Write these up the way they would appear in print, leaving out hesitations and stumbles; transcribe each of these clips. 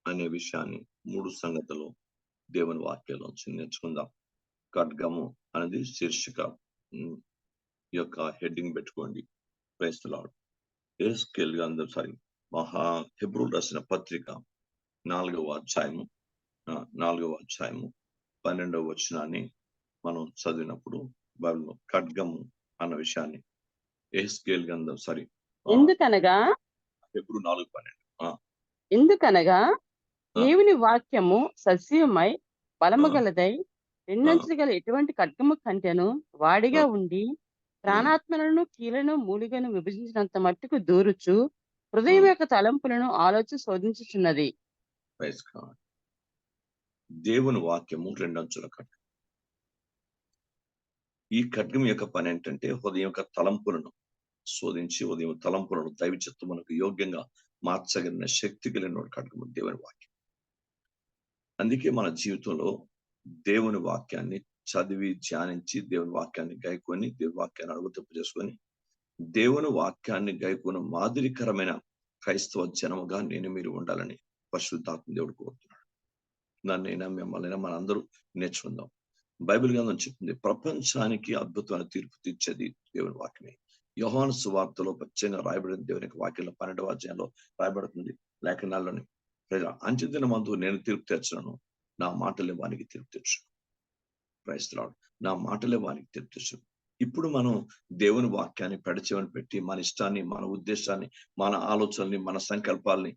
అనే విషయాన్ని 3 సంగతులు దేవుని వాక్యంలోంచి నేర్చుకుందాం. ఖడ్గము అనేది శీర్షిక. ఈ యొక్క హెడ్డింగ్ పెట్టుకోండి. Praise the lord. యెహెజ్కేలు గ్రంథం హెబ్రోలు రాసిన పత్రిక 4వ అధ్యాయము 12వ వచనాన్ని మనం చదివినప్పుడు బైబిల్లో ఖడ్గము అన్న విషయాన్ని యెహెజ్కేలు గ్రంథం ఎందుకనగా హెబ్రూ 4:12 ఎందుకనగా దేవుని వాక్యము సజీవమై బలము గలదై రెండంచులు గల ఎటువంటి ఖడ్గము కంటెను వాడిగా ఉండి ప్రాణాత్మలను కీలను మూలిగను విభజించినంత మట్టుకు దూరుచు హృదయం యొక్క తలంపులను ఆలోచి శోధించుచున్నది. దేవుని వాక్యము రెండంచుల ఖడ్గం. ఈ ఖడ్గం యొక్క పని ఏంటంటే హృదయం యొక్క తలంపులను శోధించి ఉదయం తలంపులను దైవ చిత్తమునకు యోగ్యంగా మార్చగలిగిన శక్తి కలిగిన ఖడ్గము దేవుని వాక్యం. అందుకే మన జీవితంలో దేవుని వాక్యాన్ని చదివి ధ్యానించి దేవుని వాక్యాన్ని గైకొని దేవుని వాక్యాన్ని అడుగుతప్పు చేసుకొని దేవుని వాక్యాన్ని గైకొని మాదిరికరమైన క్రైస్తవ జనముగా నేను మీరు ఉండాలని పరిశుద్ధాత్మ దేవుడు కోరుతున్నాడు. నన్నైనా మిమ్మల్ని మనందరూ నేర్చుకుందాం. బైబిల్ గ్రంథం చెప్తుంది ప్రపంచానికి అద్భుతమైన తీర్పు తీర్చేది దేవుని వాక్యమే. యోహాను సువార్తలో ప్రత్యేకంగా రాయబడిన దేవుని యొక్క వాక్యంలో 12వ అధ్యాయంలో రాయబడుతుంది. లేఖనాల్లోని ప్రజల అంచెదినమందు నేను తీర్పు తెచ్చును, నా మాటలే వానికి తీర్పు తెచ్చును. Praise the lord. నా మాటలే వానికి తీర్పు తెచ్చును. ఇప్పుడు మనం దేవుని వాక్యాన్ని పెడచెవిన పెట్టి మన ఇష్టాన్ని, మన ఉద్దేశాన్ని, మన ఆలోచనల్ని, మన సంకల్పాలని,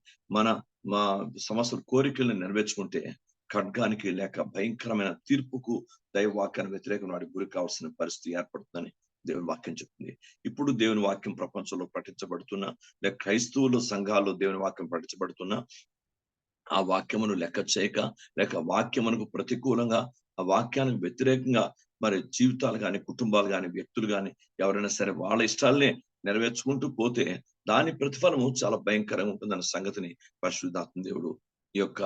మా సమస్త కోరికల్ని నెరవేర్చుకుంటే ఖడ్గానికి లేక భయంకరమైన తీర్పుకు దైవ వాక్యాన్ని వ్యతిరేకం వాడికి గురి కావాల్సిన పరిస్థితి ఏర్పడుతుందని దేవుని వాక్యం చెప్తుంది. ఇప్పుడు దేవుని వాక్యం ప్రపంచంలో ప్రకటించబడుతున్నా, లేక క్రైస్తవులు సంఘాల్లో దేవుని వాక్యం ప్రకటించబడుతున్నా ఆ వాక్యమును లెక్క చేయక, లేక వాక్యమునకు ప్రతికూలంగా, ఆ వాక్యానికి వ్యతిరేకంగా మరి జీవితాలు కానీ, కుటుంబాలు కానీ, వ్యక్తులు కానీ ఎవరైనా సరే వాళ్ళ ఇష్టాలనే నెరవేర్చుకుంటూ పోతే దాని ప్రతిఫలము చాలా భయంకరంగా ఉంటుందన్న సంగతిని పరిశుద్ధాత్మ దేవుడు ఈ యొక్క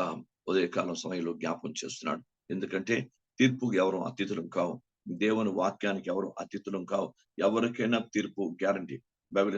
ఉదయకాలం సమయంలో జ్ఞాపకం చేస్తున్నాడు. ఎందుకంటే తీర్పుకు ఎవరు అతిథులం కావు, దేవుని వాక్యానికి ఎవరు అతిథులం కావు. ఎవరికైనా తీర్పు గ్యారంటీ. బైబిల్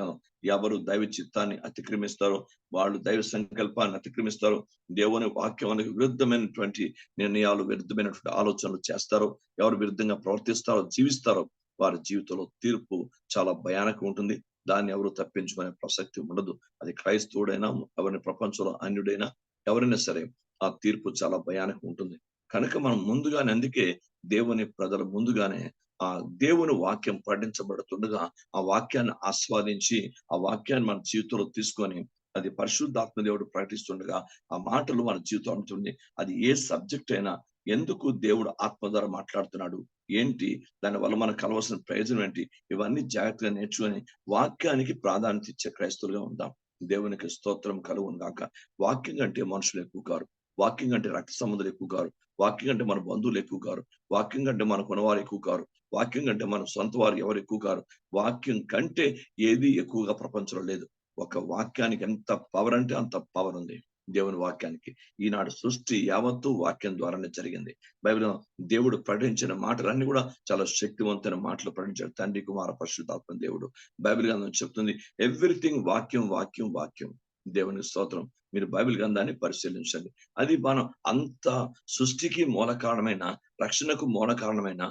ఎవరు దైవ చిత్తాన్ని అతిక్రమిస్తారో వాళ్ళు దైవ సంకల్పాన్ని అతిక్రమిస్తారో, దేవుని వాక్యానికి విరుద్ధమైనటువంటి నిర్ణయాలు, విరుద్ధమైనటువంటి ఆలోచనలు చేస్తారో, ఎవరు విరుద్ధంగా ప్రవర్తిస్తారో, జీవిస్తారో వారి జీవితంలో తీర్పు చాలా భయానకంగా ఉంటుంది. దాన్ని ఎవరు తప్పించుకునే ప్రసక్తి ఉండదు. అది క్రైస్తవుడైనా, ఎవరిని ప్రపంచంలో అన్యుడైనా, ఎవరైనా సరే ఆ తీర్పు చాలా భయానకంగా ఉంటుంది. కనుక మనం ముందుగానే, అందుకే దేవుని ప్రజలు ముందుగానే ఆ దేవుని వాక్యం పఠించబడుతుండగా ఆ వాక్యాన్ని ఆస్వాదించి ఆ వాక్యాన్ని మన జీవితంలో తీసుకొని అది పరిశుద్ధాత్మ దేవుడు ప్రకటిస్తుండగా ఆ మాటలు మన జీవితం ఉంటుంది. అది ఏ సబ్జెక్ట్ అయినా, ఎందుకు దేవుడు ఆత్మ ద్వారా మాట్లాడుతున్నాడు, ఏంటి దాని వల్ల మనకు కలవాల్సిన ప్రయోజనం ఏంటి, ఇవన్నీ జాగ్రత్తగా నేర్చుకొని వాక్యానికి ప్రాధాన్యత ఇచ్చే క్రైస్తవులుగా ఉందాం. దేవునికి స్తోత్రం కలుగును గాక. వాక్యం కంటే మనుషులు ఎక్కువ కారు, వాక్యం కంటే రక్త సంబంధులు ఎక్కువ కారు, వాక్యం కంటే మన బంధువులు ఎక్కువ కారు, వాక్యం కంటే మన కొనవారు ఎక్కువ కారు, వాక్యం కంటే మన సొంత వారు ఎవరు ఎక్కువ కారు. వాక్యం కంటే ఏది ఎక్కువగా ప్రపంచంలో లేదు. ఒక వాక్యానికి ఎంత పవర్ అంటే అంత పవర్ ఉంది దేవుని వాక్యానికి. ఈనాడు సృష్టి యావత్తు వాక్యం ద్వారానే జరిగింది. బైబిల్ దేవుడు ప్రకటించిన మాటలన్నీ కూడా చాలా శక్తివంతమైన మాటలు ప్రకటించాడు తండ్రి, కుమార, పరిశుద్ధాత్మ దేవుడు. బైబిల్ గ్రంథం చెప్తుంది ఎవ్రీథింగ్ వాక్యం వాక్యం వాక్యం. దేవునికి స్తోత్రం. మీరు బైబిల్ గ్రంథాన్ని పరిశీలించండి. అది మనం అంత సృష్టికి మూల కారణమైన, రక్షణకు మూల కారణమైన,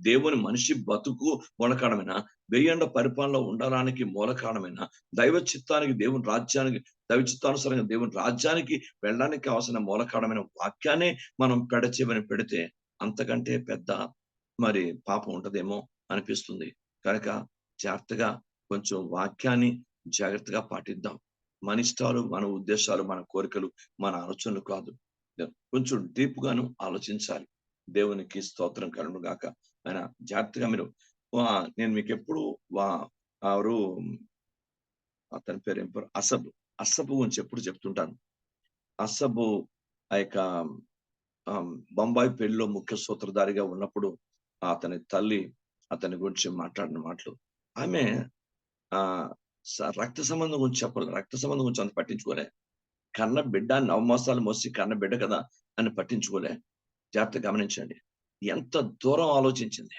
దేవుని మనిషి బతుకు మూల కారణమైన, వెయ్యేండ్ల పరిపాలనలో ఉండడానికి మూల కారణమైన, దైవ చిత్తానికి దేవుని రాజ్యానికి, దైవ చిత్తానుసారంగా దేవుని రాజ్యానికి వెళ్ళడానికి కావాల్సిన మూల కారణమైన వాక్యాన్ని మనం పెడచెవిన పెడితే అంతకంటే పెద్ద మరి పాపం ఉంటదేమో అనిపిస్తుంది. కనుక జాగ్రత్తగా కొంచెం వాక్యాన్ని జాగ్రత్తగా పాటిద్దాం. మన ఇష్టాలు, మన ఉద్దేశాలు, మన కోరికలు, మన ఆలోచనలు కాదు. కొంచెం డీప్ గాను ఆలోచించాలి. దేవునికి స్తోత్రం కలుగును గాక. ఆయన జాగ్రత్తగా మీరు నేను మీకు ఎప్పుడు వారు అతని పేరు ఏం పేరు అసబు గురించి ఎప్పుడు చెప్తుంటాను. అసబు ఆ యొక్క బొంబాయి పెళ్లిలో ముఖ్య సూత్రధారిగా ఉన్నప్పుడు అతని తల్లి అతని గురించి మాట్లాడిన మాటలు, ఆమె రక్త సంబంధం గురించి చెప్పాలి, రక్త సంబంధం గురించి అంత పట్టించుకోలే. కన్న బిడ్డ 9 మాసాలు మోసి కన్న బిడ్డ కదా అని పట్టించుకోలే. జాగ్రత్త గమనించండి. ఎంత దూరం ఆలోచించింది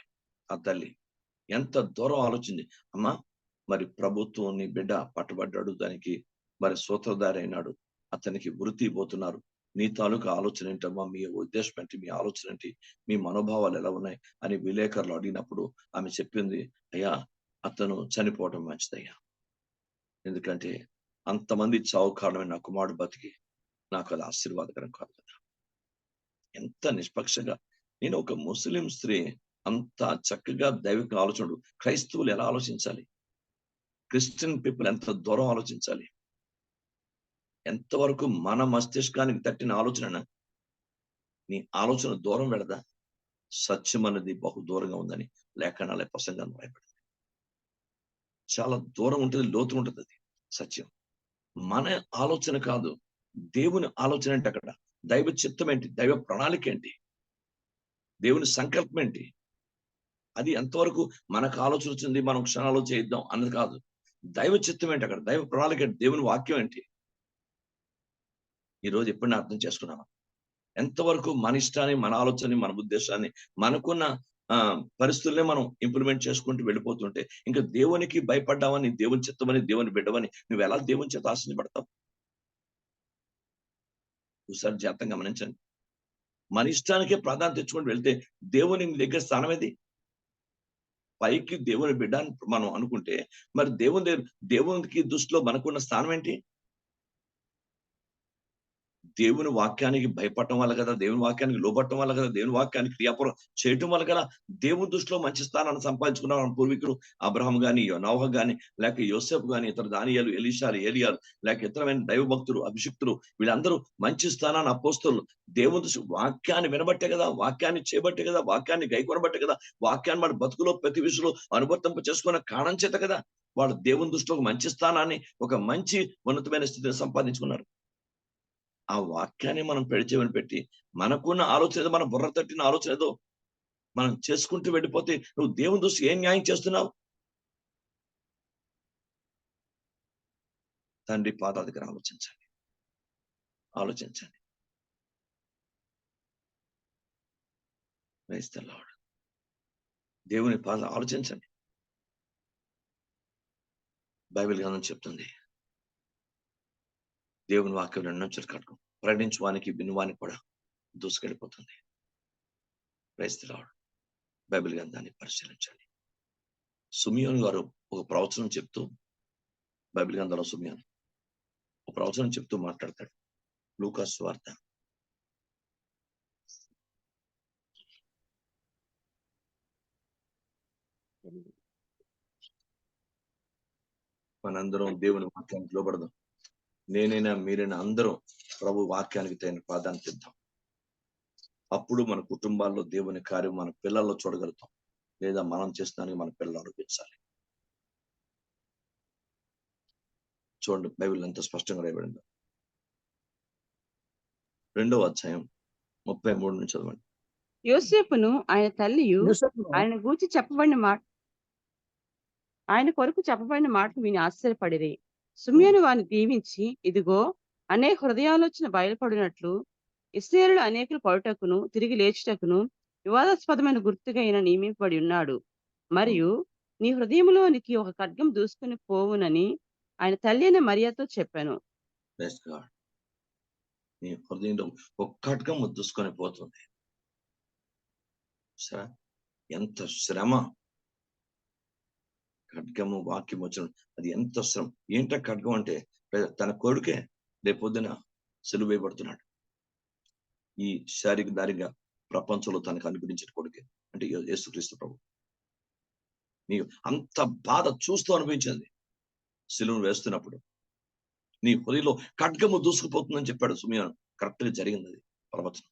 ఆ తల్లి, ఎంత దూరం ఆలోచింది. అమ్మా మరి ప్రభుత్వం నీ బిడ్డ పట్టుబడ్డాడు, దానికి మరి సూత్రధారి అయినాడు, అతనికి వృత్తి పోతున్నారు, నీ తాలూకా ఆలోచన ఏంటమ్మా, మీ ఉద్దేశం ఏంటి, మీ ఆలోచన ఏంటి, మీ మనోభావాలు ఎలా ఉన్నాయి అని విలేకరులు అడిగినప్పుడు ఆమె చెప్పింది, అయ్యా అతను చనిపోవడం మంచిదయ్యా, ఎందుకంటే అంతమంది చావు కారణమైన నా కుమారుడు బతికి నాకు అది ఆశీర్వాదకరం కాదు కదా. ఎంత నిష్పక్షంగా, నేను ఒక ముస్లిం స్త్రీ అంత చక్కగా దైవిక ఆలోచనలు, క్రైస్తవులు ఎలా ఆలోచించాలి, క్రిస్టియన్ పీపుల్ ఎంత దూరం ఆలోచించాలి, ఎంతవరకు మన మస్తిష్కానికి తట్టిన ఆలోచన నీ ఆలోచన దూరం పెడదా. సత్యం అన్నది బహు దూరంగా ఉందని లేఖనాలే ప్రసంగాన్ని రాయబడింది. చాలా దూరం ఉంటుంది, లోతు ఉంటుంది అది సత్యం. మన ఆలోచన కాదు, దేవుని ఆలోచన ఏంటి, అక్కడ దైవ చిత్తం ఏంటి, దైవ ప్రణాళిక ఏంటి, దేవుని సంకల్పం ఏంటి, అది ఎంతవరకు మనకు ఆలోచన వచ్చింది మనం క్షణాలు చేద్దాం అన్నది కాదు. దైవ చిత్తం ఏంటి, అక్కడ దైవ ప్రణాళిక ఏంటి, దేవుని వాక్యం ఏంటి. ఈ రోజు ఎప్పుడైనా అర్థం చేసుకున్నామా? ఎంతవరకు మన ఇష్టాన్ని, మన ఆలోచనని, మన ఉద్దేశాన్ని, మనకున్న పరిస్థితుల్నే మనం ఇంప్లిమెంట్ చేసుకుంటూ వెళ్ళిపోతుంటే ఇంకా దేవునికి భయపడ్డావని, దేవుని చిత్తమని, దేవుని బిడ్డవని నువ్వు ఎలా దేవుని చేత ఆశించబడతావు? ఒకసారి జాగ్రత్తగా గమనించండి. మన ఇష్టానికే ప్రాధాన్యత తెచ్చుకుంటూ వెళ్తే దేవుని నీ దగ్గర స్థానం ఏది? పైకి దేవుని బిడ్డ అని మనం అనుకుంటే మరి దేవునికి దృష్టిలో మనకున్న స్థానం ఏంటి? దేవుని వాక్యానికి భయపడటం వల్ల కదా, దేవుని వాక్యానికి లోబడటం వల్ల కదా, దేవుని వాక్యానికి క్రియాపూర్వం చేయటం వల్ల కదా దేవుని దృష్టిలో మంచి స్థానాన్ని సంపాదించుకున్న మన పూర్వీకులు అబ్రహాం గాని, నోవహ గాని, లేక యోసేపు గాని, ఇతర దానియేలు, ఎలీషాలు, ఏలియాలు, లేక ఇతరమైన దైవ భక్తులు, అభిషిక్తులు, వీళ్ళందరూ మంచి స్థానాన్ని అపోస్తలులు దేవుని దృష్టి వాక్యాన్ని వినబట్టే కదా, వాక్యాన్ని చేయబట్టే కదా, వాక్యాన్ని గైకొనబట్టే కదా, వాక్యాన్ని మన బతుకులో ప్రతి విషయంలో అనువర్తింప చేసుకున్న కారణం చేత కదా వాళ్ళు దేవుని దృష్టిలో ఒక మంచి స్థానాన్ని, ఒక మంచి ఉన్నతమైన స్థితిని సంపాదించుకున్నారు. ఆ వాక్యాన్ని మనం పెడిచేవని పెట్టి మనకున్న ఆలోచన ఏదో, మన బుర్ర తట్టిన ఆలోచన ఏదో మనం చేసుకుంటూ వెళ్ళిపోతే నువ్వు దేవుని దృష్టి ఏం న్యాయం చేస్తున్నావు? తండ్రి పాదాల దగ్గర ఆలోచించండి, ఆలోచించండి. Praise the Lord. దేవుని పాదాలు ఆలోచించండి. బైబిల్ గ్రంథం చెప్తుంది, దేవుని వాక్యం రెండంచులు కట్టుకో, ప్రకటించువానికి వినువానికి కూడా దూసుకెళ్ళిపోతుంది. Praise the Lord. బైబిల్ గ్రంథాన్ని పరిశీలించండి. సుమియోను గారు ఒక ప్రవచనం చెప్తూ, బైబిల్ గ్రంథంలో సుమియోను ఒక ప్రవచనం చెప్తూ మాట్లాడతాడు. లూకా సువార్త 8. మనందరం దేవుని వాక్యానికి లోబడదాం. నేనైనా మీరైనా అందరం ప్రభు వాక్యానికి తగిన ప్రాధాన్యత ఇద్దాం. అప్పుడు మన కుటుంబాల్లో దేవుని కార్యం మన పిల్లల్లో చూడగలుగుతాం, లేదా మనం చేస్తానికి మన పిల్లలు అనిపించాలి. చూడండి బైబిల్ ఎంత స్పష్టంగా రాయబడిందో. 2వ అధ్యాయం 33 నుంచి చదవండి. యోసేపును ఆయన తల్లియు ఆయన గూర్చి చెప్పబడిన మాట, ఆయన కొరకు చెప్పబడిన మాటలు విని ఆశ్చర్యపడిరి. సుమ్యోను వారిని దీవించి, ఇదిగో అనే హృదయాలోచన బయలుపడినట్లు ఇశ్రాయేలులో అనేకులు పడుటకును తిరిగి లేచుటకును వివాదాస్పదమైన గుర్తుగా ఈయన నియమింపబడి ఉన్నాడు. మరియు నీ హృదయంలోనికి ఒక ఖడ్గం దూసుకుని పోవునని ఆయన తల్లి అయిన మరియతో చెప్పాను. Praise God. నీ హృదయంలో ఒక ఖడ్గం దూసుకొని పోతుంది. సరే, ఎంత శ్రమ, ఖడ్గము వాక్యం వచ్చిన అది ఎంత శ్రమ. ఏంట ఖడ్గం అంటే తన కొడుకే రేపొద్దున సిలువ వేయబడుతున్నాడు. ఈ శారీరక దారిగా ప్రపంచంలో తనకు అనుగ్రహించిన కొడుకే అంటే యేసుక్రీస్తు ప్రభు. నీకు అంత బాధ చూస్తూ అనిపించింది సిలువను వేస్తున్నప్పుడు. నీ హృదయంలో ఖడ్గము దూసుకుపోతుందని చెప్పాడు సుమియోను. కరెక్ట్ గా జరిగింది అది ప్రవచనం.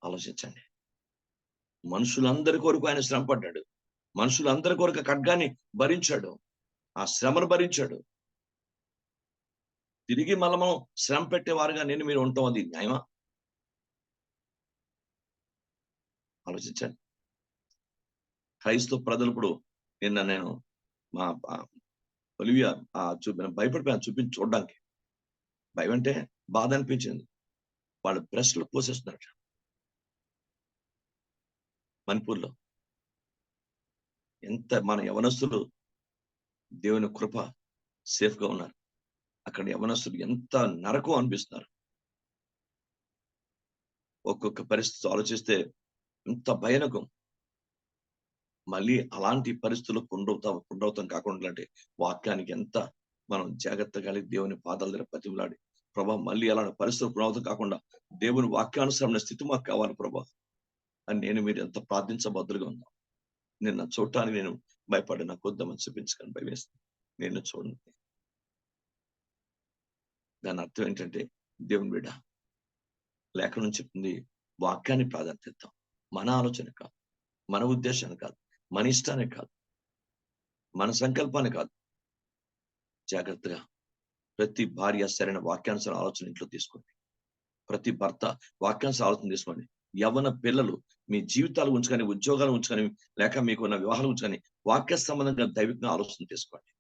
ఆలోచించండి. మనుషులందరి కొరకు ఆయన శ్రమ పడ్డాడు. మనుషులందరి కొరకు ఖడ్గాన్ని భరించాడు, ఆ శ్రమను భరించాడు. తిరిగి మనం శ్రమ పెట్టేవారుగా నేను మీరు ఉంటాం, అది న్యాయమా? ఆలోచించండి. క్రైస్తవ ప్రజలు ఇప్పుడు నిన్న నేను మా ఒలివియా భయపడిపోయాను చూడడానికి. భయం అంటే బాధ అనిపించింది. వాళ్ళు బ్రెస్ట్లు పోసేస్తున్నారు మణిపూర్లో. ఎంత మన యవనస్తులు దేవుని కృప సేఫ్ గా ఉన్నారు. అక్కడ యవనస్తులు ఎంత నరకం అనిపిస్తున్నారు. ఒక్కొక్క పరిస్థితి ఆలోచిస్తే ఎంత భయానకం. మళ్ళీ అలాంటి పరిస్థితులు పునరావృతం కాకుండా అంటే వాక్యానికి ఎంత మనం జాగ్రత్తగా దేవుని పాదాల దగ్గర బతిమలాడి, ప్రభా మళ్ళీ అలాంటి పరిస్థితులు పునరావృతం కాకుండా దేవుని వాక్యానుసరమైన స్థితి మాకు కావాలి ప్రభా అని నేను మీరు ఎంత ప్రార్థించబద్దులుగా ఉన్నాం. నిన్న చూడటానికి నేను భయపడి నాకు వద్దామని చూపించుకొని భయవేస్తాను. నేను చూడండి. దాని అర్థం ఏంటంటే దేవుని బిడ్డ లేఖనం చెప్తుంది, వాక్యాన్ని ప్రాధాన్యత ఇద్దాం. మన ఆలోచన కాదు, మన ఉద్దేశాన్ని కాదు, మన ఇష్టాన్ని కాదు, మన సంకల్పాన్ని కాదు. జాగ్రత్తగా ప్రతి భార్య సరైన వాక్యానుసార ఆలోచన ఇంట్లో తీసుకోండి. ప్రతి భర్త వాక్యానుసార ఆలోచన తీసుకోండి. యవ్వన పిల్లలు మీ జీవితాలు ఉంచుకొని, ఉద్యోగాలు ఉంచుకొని, లేక మీకున్న వివాహాలు ఉంచుకొని వాక్య సంబంధంగా దైవికంగా ఆలోచన తీసుకోండి.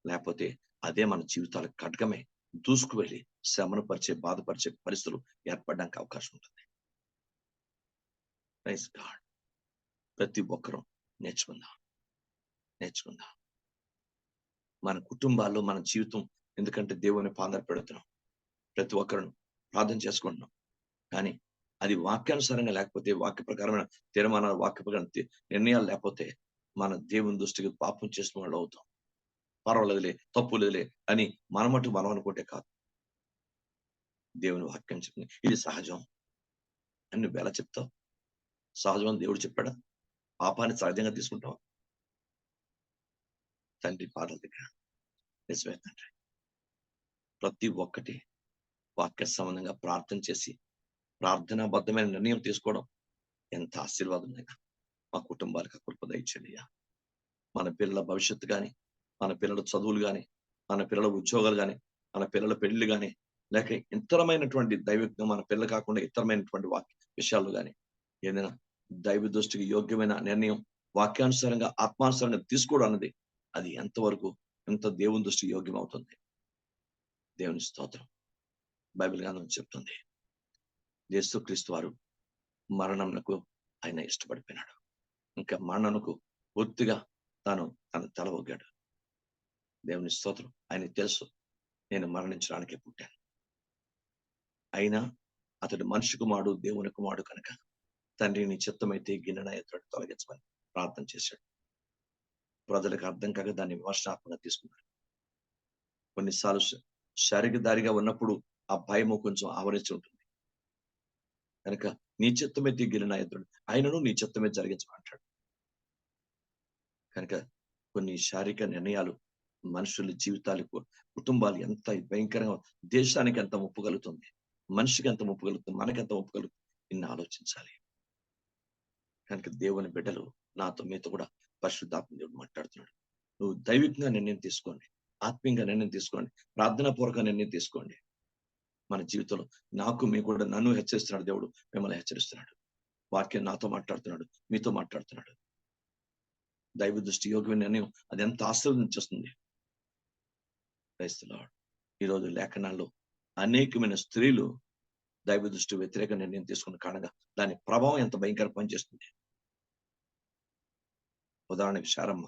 లేకపోతే అదే మన జీవితాలకు ఖడ్గమే దూసుకు వెళ్ళి శ్రమను పరిచే, బాధపరిచే పరిస్థితులు ఏర్పడడానికి అవకాశం ఉంటుంది. Praise God. ప్రతి ఒక్కరూ నేర్చుకుందాం. మన కుటుంబాల్లో మన జీవితం, ఎందుకంటే దేవుని పాదాలు పెడుతున్నాం, ప్రతి ఒక్కరిని ప్రార్థన చేసుకుంటున్నాం. కానీ అది వాక్యానుసారంగా లేకపోతే, వాక్య ప్రకారమైన తీర్మానాలు, వాక్య ప్రకారం నిర్ణయాలు లేకపోతే మన దేవుని దృష్టికి పాపం చేసిన వాళ్ళు అవుతాం. పర్వాలేదులే, తప్పు లేదులే అని మనమటు మనం అనుకుంటే కాదు. దేవుని వాక్యం చెప్పింది ఇది సహజం అని నువ్వు ఎలా చెప్తావు? సహజం అని దేవుడు చెప్పాడా? పాపాన్ని సహజంగా తీసుకుంటావా? తండ్రి పాదాల దగ్గర నిజమే తండ్రి, ప్రతి ఒక్కటి వాక్య సంబంధంగా ప్రార్థన చేసి ప్రార్థనాబద్ధమైన నిర్ణయం తీసుకోవడం ఎంత ఆశీర్వాదమైనా మా కుటుంబాలకు కృప దయచేయండి. మన పిల్లల భవిష్యత్తు కానీ, మన పిల్లల చదువులు కానీ, మన పిల్లల ఉద్యోగాలు కానీ, మన పిల్లల పెళ్లి కానీ, లేక ఇతరమైనటువంటి దైవికంగా మన పిల్లలు కాకుండా ఇతరమైనటువంటి విషయాలు కానీ, ఏదైనా దైవ దృష్టికి యోగ్యమైన నిర్ణయం వాక్యానుసారంగా ఆత్మానుసారంగా తీసుకోవడం అన్నది అది ఎంతవరకు ఎంత దేవుని దృష్టికి యోగ్యం అవుతుంది. దేవుని స్తోత్రం. బైబిల్ గ్రంథం చెప్తుంది, యేసుక్రీస్తు వారు మరణంకు ఆయన ఇష్టపడిపోయినాడు. ఇంకా మరణంకు పూర్తిగా తన తల ఒగ్గాడు. దేవుని స్తోత్రం. ఆయనకు తెలుసు నేను మరణించడానికి పుట్టాను. అయినా అతడు మనిషి కుమారుడు, దేవుని కుమారుడు కనుక తండ్రి నీ చిత్తమైతే గిన్నెన ఎత్తుడు తొలగించమని ప్రార్థన చేశాడు. ప్రజలకు అర్థం కాక దాన్ని విమర్శనాత్మకంగా తీసుకున్నాడు. కొన్నిసార్లు శారీరదారిగా ఉన్నప్పుడు ఆ భయము కొంచెం ఆవరించి ఉంటుంది కనుక నీ చిత్తమైతే గిన్నెన ఎత్తుడు, ఆయనను నీ చిత్తమే జరిగించమంటాడు. కనుక కొన్ని శారీరక నిర్ణయాలు మనుషుల జీవితాలకు, కుటుంబాలు ఎంత భయంకరంగా, దేశానికి ఎంత ముప్పు కలుగుతుంది, మనిషికి ఎంత ముప్పు కలుగుతుంది, మనకెంత ముప్పు కలుగుతుంది, ఇన్ని ఆలోచించాలి. కనుక దేవుని బిడ్డలు, నాతో మీతో కూడా పరిశుద్ధాత్మ దేవుడు మాట్లాడుతున్నాడు. నువ్వు దైవికంగా నిర్ణయం తీసుకోండి, ఆత్మీయంగా నిర్ణయం తీసుకోండి, ప్రార్థనా పూర్వక నిర్ణయం తీసుకోండి. మన జీవితంలో నాకు మీ కూడా నన్ను హెచ్చరిస్తున్నాడు దేవుడు, మిమ్మల్ని హెచ్చరిస్తున్నాడు. వాక్యం నాతో మాట్లాడుతున్నాడు, మీతో మాట్లాడుతున్నాడు. దైవ దృష్టి యోగ్యమైన నిర్ణయం అది ఎంత ఆశీర్వదించేస్తుంది. క్రైస్తవుడు ఈరోజు లేఖనాల్లో అనేకమైన స్త్రీలు దైవ దృష్టి వ్యతిరేక నిర్ణయం తీసుకున్న కారణంగా దాని ప్రభావం ఎంత భయంకర పనిచేస్తుంది. ఉదాహరణకి శారమ్మ,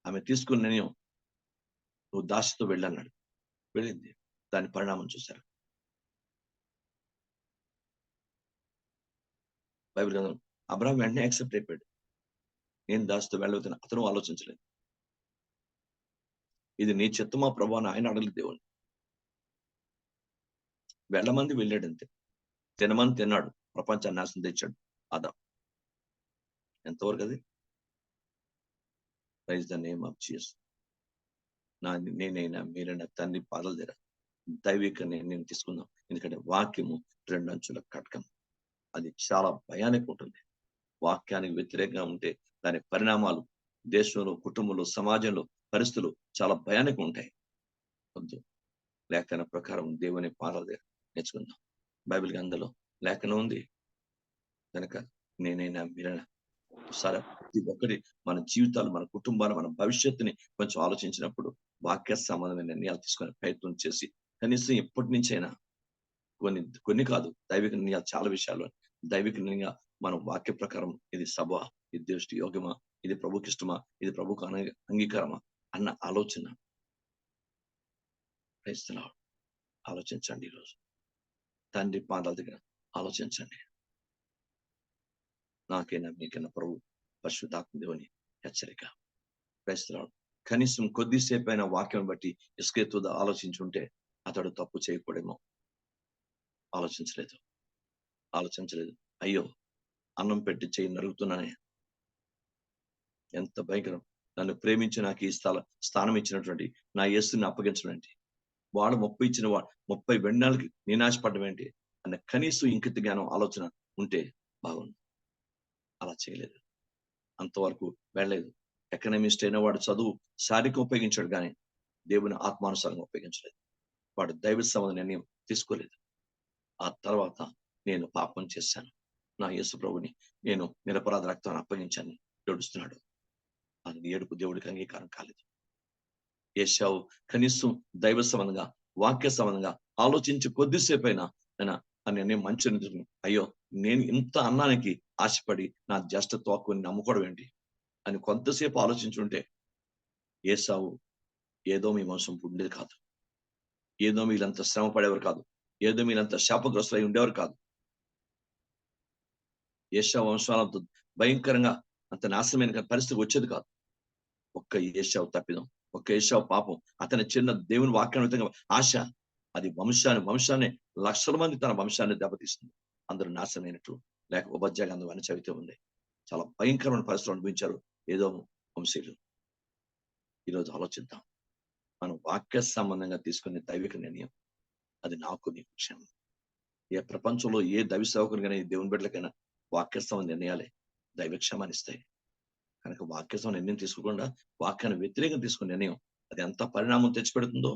ఆమె తీసుకున్న నిర్ణయం నువ్వు దాసితో వెళ్ళన్నాడు, వెళ్ళింది. దాని పరిణామం చూశారు. బైబిల్ గ్రంథం అబ్రహాం వెంటనే యాక్సెప్ట్ అయిపోయాడు. నేను దాసితో వెళ్ళవుతున్నా, అతను ఆలోచించలేదు. ఇది నీ చిత్తమా ప్రభా అని ఆయన అడగలేదు దేవుని. వెళ్ళమంది వెళ్ళాడు అంతే. తినమని తిన్నాడు, ప్రపంచాన్ని నాశనం తెచ్చాడు ఆదాం. ఎంతవరకు అది? Praise the name of Jesus. నేనైనా మీరైనా తండ్రి పాదాల దగ్గర దైవిక నిర్ణయం తీసుకుందాం. ఎందుకంటే వాక్యము రెండు అంచుల కటకం, అది చాలా భయానికి ఉంటుంది. వాక్యానికి వ్యతిరేకంగా ఉంటే దాని పరిణామాలు దేశంలో, కుటుంబంలో, సమాజంలో పరిస్థితులు చాలా భయానికి ఉంటాయి. వద్దు. లేఖన ప్రకారం దేవుని పాదాల దగ్గర నేర్చుకుందాం. బైబిల్ గ్రంథంలో లేఖనం ఉంది కనుక నేనైనా మీరైనా సరే ప్రతి ఒక్కటి మన జీవితాలు, మన కుటుంబాలు, మన భవిష్యత్తుని కొంచెం ఆలోచించినప్పుడు వాక్య సంబంధమైన నిర్ణయాలు తీసుకునే ప్రయత్నం చేసి కనీసం ఎప్పటి నుంచైనా కొన్ని కాదు, దైవిక నిర్ణయాలు చాలా విషయాలు దైవిక నిర్ణయంగా మనం వాక్య ప్రకారం ఇది సభ, ఇది దేవుష్టి యోగ్యమా, ఇది ప్రభుకి ఇష్టమా, ఇది ప్రభుకు అంగీకారమా అన్న ఆలోచన క్రైస్తవులు ఆలోచించండి. ఈరోజు తండ్రి పాదాల దగ్గర ఆలోచించండి. నాకైనా మీకైనా ప్రభు పరిశుద్ధాత్మ దేవుని హెచ్చరిక. క్రైస్తవులు కనీసం కొద్దిసేపు అయిన వాక్యం బట్టి ఇసుకెత్తు ఆలోచించుంటే అతడు తప్పు చేయకూడేమో. ఆలోచించలేదు. అయ్యో, అన్నం పెట్టి చేయి నరుగుతున్నానే, ఎంత భయంకరం. నన్ను ప్రేమించి నాకు ఈ స్థానం ఇచ్చినటువంటి నా యేసుని అప్పగించడం, వాడు 30 ఇచ్చిన 30 వెండాలకి నేను ఆశపడడం ఏంటి అన్న కనీసం ఇంకిత జ్ఞానం ఆలోచన ఉంటే బాగుంది. అలా చేయలేదు, అంతవరకు వెళ్ళలేదు. ఎకనమిస్ట్ అయిన వాడు చదువు శారీరకం ఉపయోగించాడు కానీ దేవుని ఆత్మానుసారంగా ఉపయోగించలేదు. వాడు దైవ సంబంధ నిర్ణయం తీసుకోలేదు. ఆ తర్వాత నేను పాపం చేశాను, నా యేసు ప్రభుని నేను నిరపరాధ రక్తాన్ని అప్పగించాను ఏడుస్తున్నాడు. అది ఏడుపు దేవుడికి అంగీకారం కాలేదు. యేషావు కనీసం దైవ సంబంధంగా వాక్య సంబంధంగా ఆలోచించి కొద్దిసేపు అయినా నేను మంచి అయ్యో, నేను ఇంత అన్నానికి ఆశపడి నా జ్యేష్ఠ తోకని నమ్ముకోవడం ఏంటి అని కొంతసేపు ఆలోచించుంటే యేసావు ఏదో మీ వంశం ఉండేది కాదు, ఏదో మీలంత శ్రమ పడేవారు కాదు, ఏదో మీలంత శాపగ్రస్తులై ఉండేవారు కాదు. యేషావు వంశాలంత భయంకరంగా అంత నాశనమైన పరిస్థితి వచ్చేది కాదు. ఒక్క యేషావు తప్పిదం, ఒక్క యేషావు పాపం, అతని చిన్న దేవుని వాక్యానుతంగా ఆశ, అది వంశాన్ని లక్షల మంది తన వంశాన్ని దెబ్బతీస్తుంది. అందరూ నాశనమైనట్టు. లేక ఉపధ్యాగంధం అని చదివితే ఉంది. చాలా భయంకరమైన పరిస్థితులు అనుభవించారు ఏదో వంశీయులు. ఈరోజు ఆలోచిద్దాం, మనం వాక్య సంబంధంగా తీసుకునే దైవిక నిర్ణయం అది నాకు నీకు క్షేమం. ఏ ప్రపంచంలో ఏ దైవ సేవకునికైనా దేవుని బిడ్డలకైనా వాక్య సంబంధ నిర్ణయాలే దైవక్షేమాన్ని ఇస్తాయి. కనుక వాక్య సంబంధ నిర్ణయం తీసుకోకుండా వాక్యాన్ని వ్యతిరేకంగా తీసుకునే నిర్ణయం అది ఎంత పరిణామం తెచ్చిపెడుతుందో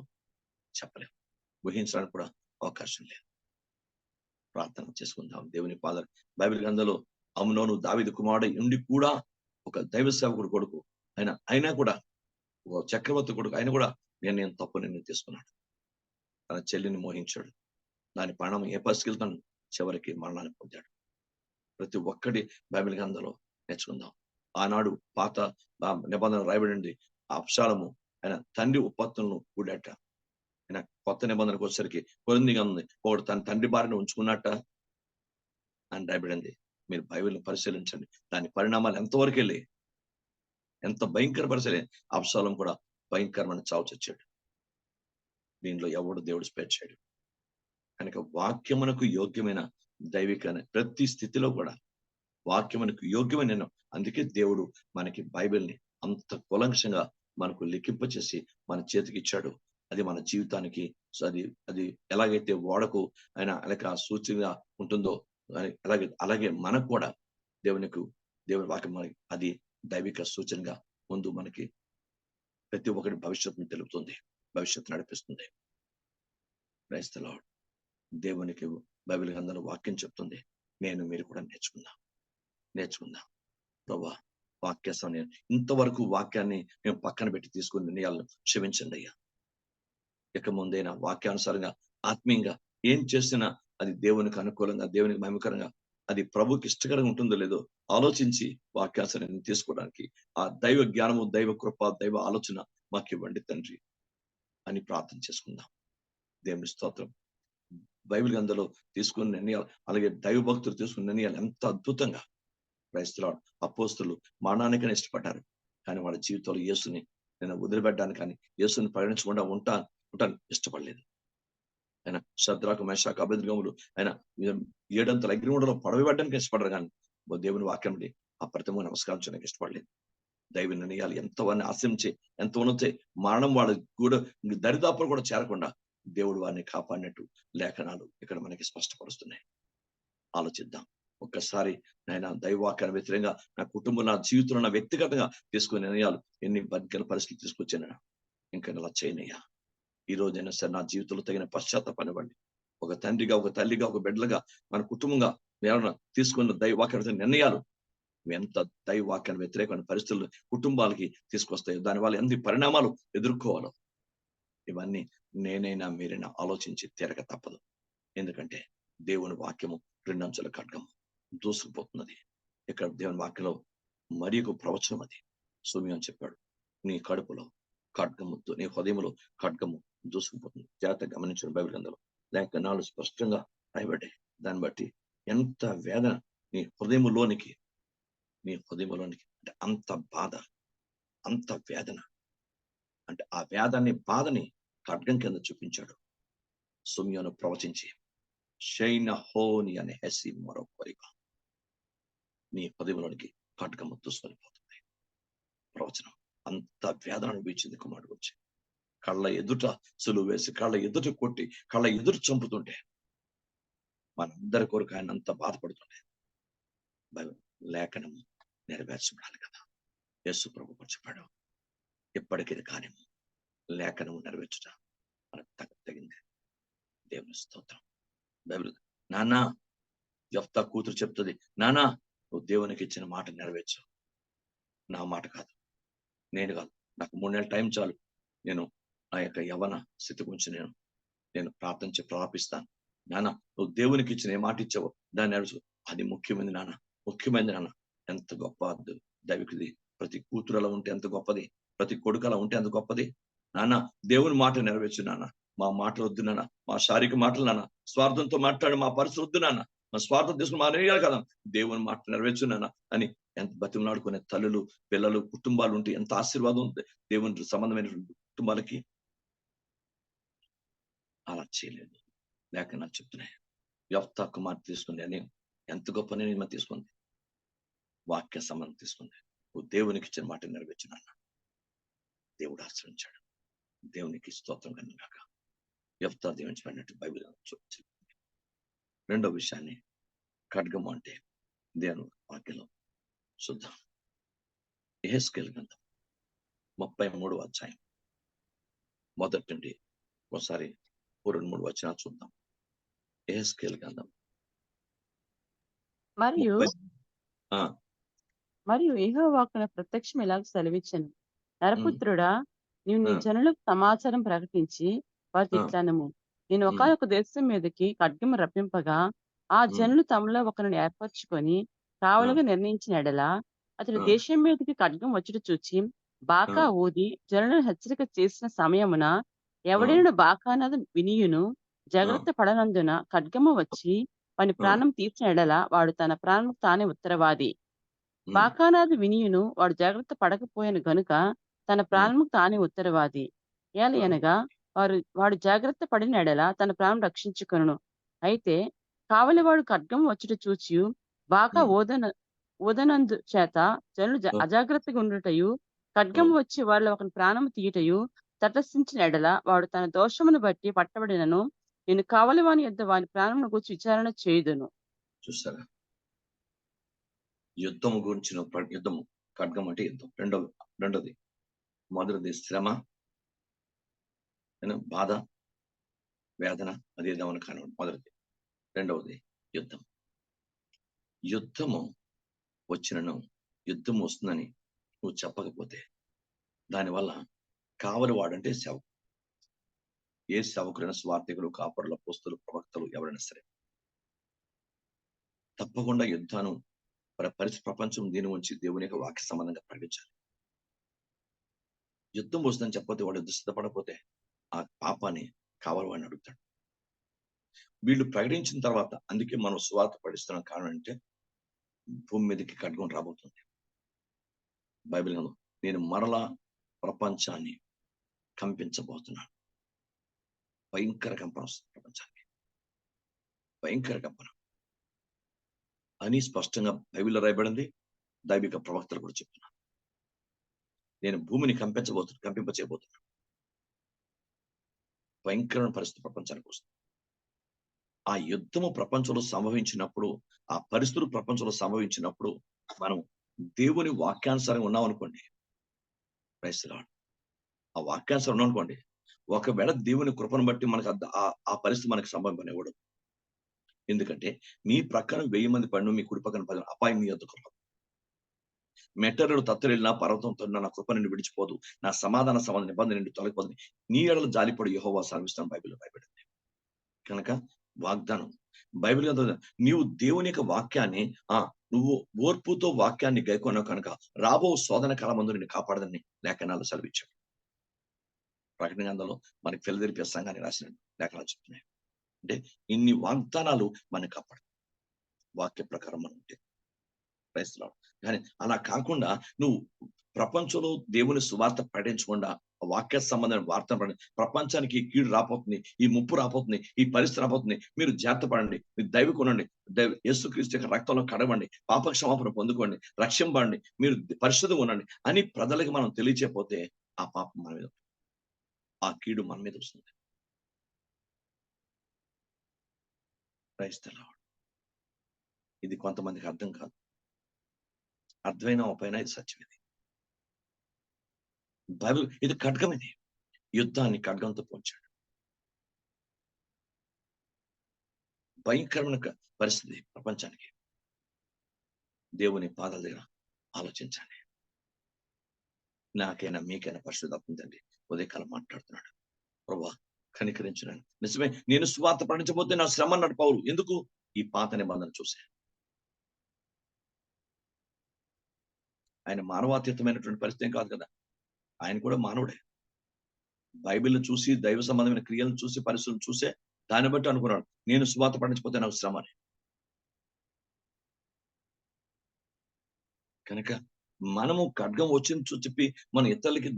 చెప్పలేము, ఊహించడానికి కూడా అవకాశం లేదు. ప్రార్థన చేసుకుందాం. దేవుని పాదాలు బైబిల్ గ్రంథంలో అమ్నోను దావీదు కుమారుడు ఉండి కూడా ఒక దైవ సేవకుడు కొడుకు అయినా కూడా ఒక చక్రవర్తి కొడుకు అయినా కూడా నేను తప్పు నిర్ణయం తీసుకున్నాడు. తన చెల్లిని మోహించాడు. దాని పరిణామం ఏ పరిస్థితికి వెళ్తాను, చివరికి మరణాన్ని పొందాడు. ప్రతి ఒక్కటి బైబిల్ గ్రంథంలో నేర్చుకుందాం. ఆనాడు పాత నిబంధన రాయబడింది, అబ్షాలోము ఆయన తండ్రి ఉత్పత్తులను కూడాట. ఆయన కొత్త నిబంధనకు వచ్చేసరికి కొరింథీ ఉంది, ఒకడు తన తండ్రి భార్యను ఉంచుకున్నట్ట అని రాయబడింది. మీరు బైబిల్ని పరిశీలించండి, దాని పరిణామాలు ఎంతవరకు వెళ్ళి ఎంత భయంకర పరిస్థితి. అబ్షాలోము కూడా భయంకరమైన చావు చచ్చాడు. దీనిలో ఎవడు దేవుడు స్పేర్ చేయడు. కనుక వాక్యమునకు యోగ్యమైన దైవిక ప్రతి స్థితిలో కూడా వాక్యమునకు యోగ్యమైన, అందుకే దేవుడు మనకి బైబిల్ని అంత కులంకషంగా మనకు లిఖింపచేసి మన చేతికి ఇచ్చాడు. అది మన జీవితానికి అది ఎలాగైతే ఓడకు ఆయన అలాగ సూచనగా ఉంటుందో అలాగే మనకు కూడా దేవుని వాక్యం అది దైవిక సూచనగా ముందు మనకి ప్రతి ఒక్కరి భవిష్యత్తును తెలుపుతుంది, భవిష్యత్తు నడిపిస్తుంది. క్రైస్త లార్డ్, దేవునికి బైబిల్ గ్రంథంలో వాక్యం చెప్తుంది, మీరు కూడా నేర్చుకుందాం. ప్రభా, వాక్య సమయం ఇంతవరకు వాక్యాన్ని మేము పక్కన పెట్టి తీసుకుని నిర్ణయాలను క్షమించండి అయ్యా. ఇక ముందైనా వాక్యానుసారంగా ఆత్మీయంగా ఏం చేసినా అది దేవునికి అనుకూలంగా, దేవునికి మహిమకరంగా, అది ప్రభుకి ఇష్టకరంగా ఉంటుందో లేదో ఆలోచించి వాక్యానుసారం తీసుకోవడానికి ఆ దైవ జ్ఞానము, దైవ కృప, దైవ ఆలోచన మాకు ఇవ్వండి తండ్రి అని ప్రార్థన చేసుకుందాం. దేవుని స్తోత్రం. బైబిల్ గ్రంథంలో తీసుకున్న నిర్ణయాలు, అలాగే దైవ భక్తులు తీసుకున్న నిర్ణయాలు ఎంత అద్భుతంగా. క్రైస్తవులు అపోస్తులు మరణానికైనా ఇష్టపడ్డారు, కానీ వాళ్ళ జీవితంలో యేసుని నేను వదిలిపెట్టడానికి కానీ యేసుని పరిగణించకుండా ఉంటాను ఇష్టపడలేదు. ఆయన శద్రకు, మేషాకు, అబేద్నెగోములు ఆయన 7 అగ్నిగుండంలో పడవేయడానికి ఇష్టపడ్డారు, కానీ దేవుని వాక్యం అప్రతిమ నమస్కరించడానికి ఇష్టపడలేదు. దైవ నిర్ణయాలు ఎంతవన్నీ ఆశించి ఎంత ఉన్నతే మరణం వాళ్ళ కూడా దరిదాపులు కూడా చేరకుండా దేవుడు వారిని కాపాడినట్టు లేఖనాలు ఇక్కడ మనకి స్పష్టపరుస్తున్నాయి. ఆలోచిద్దాం ఒక్కసారి. నాయన దైవవాక్యాన్ని వ్యతిరేకంగా నా కుటుంబం, నా జీవితంలో, నా వ్యక్తిగతంగా తీసుకునే నిర్ణయాలు ఎన్ని బతికిన పరిస్థితులు తీసుకొచ్చానైనా ఇంకా అలా చేయనయ్యా. ఈ రోజైనా సరే నా జీవితంలో తగిన పశ్చాత్తాపనివ్వండి. ఒక తండ్రిగా, ఒక తల్లిగా, ఒక బిడ్డలుగా, మన కుటుంబంగా ఎవరైనా తీసుకున్న దైవవాక్య నిర్ణయాలు ఎంత దైవవాక్యాన్ని వ్యతిరేకమైన పరిస్థితులు కుటుంబాలకి తీసుకొస్తాయో, దానివల్ల ఎన్ని పరిణామాలు ఎదుర్కోవాలో ఇవన్నీ నేనైనా మీరైనా ఆలోచించి తీరక తప్పదు. ఎందుకంటే దేవుని వాక్యము 2 అంచెల ఖడ్గము దూసుకుపోతున్నది. ఇక్కడ దేవుని వాక్యంలో మరి ఒక ప్రవచనం అది. సుమియోను చెప్పాడు, నీ కడుపులో ఖడ్గముతో, నీ హృదయంలో ఖడ్గము దూసుకుపోతుంది. జాగ్రత్తగా గమనించిన బైబిల్ గ్రంథంలో లేఖనాలు స్పష్టంగా రాయబడ్డాయి. దాన్ని బట్టి ఎంత వేదన నీ హృదయములోనికి అంటే అంత బాధ, అంత వేదన, అంటే ఆ వేదాన్ని బాధని ఖడ్గం కింద చూపించాడు సిమ్యోను ప్రవచించి, షైన హోని అనే హెసి మరొకరిగా నీ హృదయంలోనికి ఖడ్గము దూసుకొని పోతుంది. ప్రవచనం అంత వేదన అనిపించింది కుమారుడు గురించి. కళ్ళ ఎదుట సులువు వేసి, కళ్ళ ఎదుట కొట్టి, కళ్ళ ఎదుట చంపుతుంటే మనందరి కొరకు ఆయన అంత బాధపడుతుండే. లేఖనము నెరవేర్చబడాలి కదా. యేసు ప్రభు చెప్పాడు, ఎప్పటికీ కానీ లేఖనము నెరవేర్చుట మనకు తగింది. దేవుని స్తోత్రం. బైబిల్ నాన్న యెఫ్తా కూతురు చెప్తుంది, నానా నువ్వు దేవునికి ఇచ్చిన మాట నెరవేర్చు. నా మాట కాదు, నేను కాదు, నాకు 3 నెలల టైం చాలు. నేను నా యొక్క యవ్వన స్థితి గురించి నేను ప్రార్థించి ప్రాపిస్తాను. నాన్న నువ్వు దేవునికి ఇచ్చిన ఏ మాట ఇచ్చావో దాన్ని నెరవేర్చు. అది ముఖ్యమైనది నాన్న, ముఖ్యమైనది నాన్న. ఎంత గొప్ప దైవికుది. ప్రతి కూతురు అలా ఉంటే ఎంత గొప్పది, ప్రతి కొడుకు అలా ఉంటే ఎంత గొప్పది. నాన్న దేవుని మాట నెరవేర్చు నాన్న. మా మాటలు వద్దు నాన్న, మా శారీరక మాటలు నాన్న, స్వార్థంతో మాట్లాడు మా పరిస్థితి వద్దు నాన్న, మా స్వార్థం తీసుకుని మా నిర్ణయాలు కదా, దేవుని మాట నెరవేర్చు నాన్న అని ఎంత బతిమలాడుకునే తల్లులు, పిల్లలు, కుటుంబాలు ఉంటే ఎంత ఆశీర్వాదం ఉంటుంది దేవుని సంబంధమైన కుటుంబాలకి. అలా చేయలేదు. లేఖనాలు చెప్తున్నాయి. యెఫ్తా కుమార్తె తీసుకుంది అని ఎంత గొప్ప నిర్ణయం తీసుకుంది. వాక్య సంబంధం తీసుకుంది. నువ్వు దేవునికి ఇచ్చిన మాట నెరవేర్చునన్న దేవుడు ఆశ్రయించాడు. దేవునికి స్తోత్రం కనుక యెఫ్తా దీవించబడినట్టు బైబిల్ చెప్తుంది. రెండో విషయాన్ని ఖడ్గము అంటే దేవుని వాక్యంలో చూద్దాం. యెహెజ్కేలు గ్రంథం 33వ అధ్యాయం మొదటి నుండి ఒకసారి 2-3 వచనాలు చూద్దాం. యెహెజ్కేలు గ్రంథం మరియు యెహోవా వాక్కు ప్రత్యక్షం ఇలాగ సెలవిచ్చెను, నరపుత్రుడా, నీవు నీ జనులకు సమాచారం ప్రకటించి వారికి ఇట్లనము, నేను ఒకానొక దేశం మీదకి ఖడ్గము రప్పింపగా ఆ జనులు తమలో ఒకరిని ఏర్పరచుకొని కావలుగా నిర్ణయించిన ఎడల అతడు దేశం మీదకి ఖడ్గం వచ్చుట చూచి బాకా ఊది జనులను హెచ్చరిక చేసిన సమయమున ఎవడైనా బాకానాదు వినియును జాగ్రత్త పడనందున ఖడ్గము వచ్చి వాని ప్రాణం తీసిన ఎడల వాడు తన ప్రాణం తానే ఉత్తరవాది. బాకానాదు వినియును వాడు జాగ్రత్త పడకపోయాను గనుక తన ప్రాణముకు తానే ఉత్తరవాది. ఏలయనగా వాడు జాగ్రత్త పడిన ఎడల తన ప్రాణం రక్షించుకొనును. అయితే కావలివాడు ఖడ్గం వచ్చుట చూచి బాకా ఊదనందు చేత జనులు అజాగ్రత్తగా ఉండుటయు ఖడ్గం వచ్చి వాళ్ళ ఒక ప్రాణము తీయుటయు తటస్థించిన ఎడల వాడు తన దోషమును బట్టి పట్టబడినను నేను కావలి వాని యొద్ద వాని ప్రాణమును గురించి విచారణ చేయుదును. చూసారా, యుద్ధము గురించిన యుద్ధము. ఖడ్గం అంటే యుద్ధం. రెండోది మొదటిది శ్రమ, బాధ, వేదన, అదే దమన కానివ్వండి మొదటిది. రెండవది యుద్ధం. యుద్ధము వచ్చినను యుద్ధం వస్తుందని నువ్వు చెప్పకపోతే దానివల్ల కావలి వాడంటే సేవకు, ఏ సేవకులైనా, స్వార్థికులు, కాపరులు, అపోస్తలులు, ప్రవక్తలు ఎవరైనా సరే తప్పకుండా యుద్ధాన్ని ప్రపంచం దీని నుంచి దేవుని యొక్క వాక్య సంబంధంగా ప్రకటించాలి. యుద్ధం వస్తుందని చెప్పకపోతే వాడు సిద్ధపడకపోతే ఆ పాపాన్ని కావాలి వాడిని అడుగుతాడు. వీళ్ళు ప్రకటించిన తర్వాత, అందుకే మనం సువార్త పఠిస్తున్నాం. కారణం అంటే భూమి మీదకి ఖడ్గం రాబోతుంది. బైబిల్ నేను మరలా ప్రపంచాన్ని కంపించబోతున్నాను. భయంకర కంపన వస్తుంది ప్రపంచానికి, భయంకర కంపన అని స్పష్టంగా బైబిల్లో రాయబడింది. దైవిక ప్రవక్తలు కూడా చెప్తున్నారు. నేను భూమిని కంపింపచేయబోతున్నాను. భయంకరమైన పరిస్థితి ప్రపంచానికి వస్తుంది. ఆ యుద్ధము ప్రపంచంలో సంభవించినప్పుడు, ఆ పరిస్థితులు ప్రపంచంలో సంభవించినప్పుడు మనం దేవుని వాక్యానుసారంగా ఉన్నాం అనుకోండి, ఆ వాక్యానుసారం ఉన్నాం అనుకోండి, ఒకవేళ దేవుని కృపను బట్టి మనకు ఆ పరిస్థితి మనకు సంభవింపనివ్వడు. ఎందుకంటే మీ ప్రక్కన 1000 మంది పడిన మీ కుడి పక్కన 10 అపాయం మీ యొద్దకు రాదు. మెట్టరుడు తత్తరిల్లినా పర్వతంతో నా కృప నిన్ను విడిచిపోదు, నా సమాధాన నిబంధన నిన్ను తొలగిపోదు, నీ ఎడల జాలిపడి యెహోవా సెలవిస్తాను బైబిల్లో రాయబడింది. కనుక వాగ్దానం బైబిల్ నీవు దేవుని యొక్క వాక్యాన్ని నువ్వు ఓర్పుతో వాక్యాన్ని గైకొన్నావు కనుక రాబో శోధన కాలమందు నిన్ను కాపాడదని లేఖనాలు సెలవిచ్చాడు. ప్రకటన గ్రంథంలో మనకి ఫిలదెల్ఫియా సంఘానికి రాసిన లేఖనాలు చెప్తున్నాయి. అంటే ఇన్ని వాగ్దానాలు మనకు కాపాడు వాక్య ప్రకారం మనం ఉంటే క్రైస్తవులు. కానీ అలా కాకుండా నువ్వు ప్రపంచంలో దేవుని సువార్త ప్రకటించకుండా వాక్య సంబంధమైన వార్త ప్రపంచానికి ఈ కీడు రాబోతుంది, ఈ ముప్పు రాబోతుంది, ఈ పరిస్థితి రాబోతుంది, మీరు జాగ్రత్త పడండి, మీరు దైవకునండి, యేసుక్రీస్తు యొక్క రక్తంలో కడగండి, పాప క్షమాపణ పొందుకోండి, రక్షింపండి, మీరు పరిశుద్ధంగా ఉండండి అని ప్రజలకు మనం తెలియచేయకపోతే ఆ పాపం మన మీద, ఆ కీడు మన మీద వస్తుంది. క్రైస్తవులు, ఇది కొంతమందికి అర్థం కాదు. అర్థమైనా పైన ఇది సత్యం. ఇది బైబిల్, ఇది ఖడ్గం. ఇది యుద్ధాన్ని ఖడ్గంతో పోల్చాడు. భయంకరమైన పరిస్థితి ప్రపంచానికి. దేవుని పాదాల దగ్గర ఆలోచించండి. నాకైనా మీకైనా పరిశుద్ధాత్మ తండ్రి ఉదయకాలం మాట్లాడుతున్నాడు. ప్రభువా కనికరించండి. నిజమే, నేను సువార్త ప్రకటించబోతే నా శ్రమ అన్నాడు పౌలు. ఎందుకు? ఈ పాత నిబంధన చూశాను. ఆయన మానవాతీతమైనటువంటి పరిస్థితి కాదు కదా, ఆయన కూడా మానవుడే. బైబిల్ చూసి, దైవ సంబంధమైన క్రియలను చూసి, పరిస్థితులను చూసే దాన్ని బట్టి అనుకున్నాడు, నేను సువార్త ప్రకటించకపోతే నాకు శ్రమ అని. కనుక మనము ఖడ్గం వచ్చింది చెప్పి మన ఇతరులకి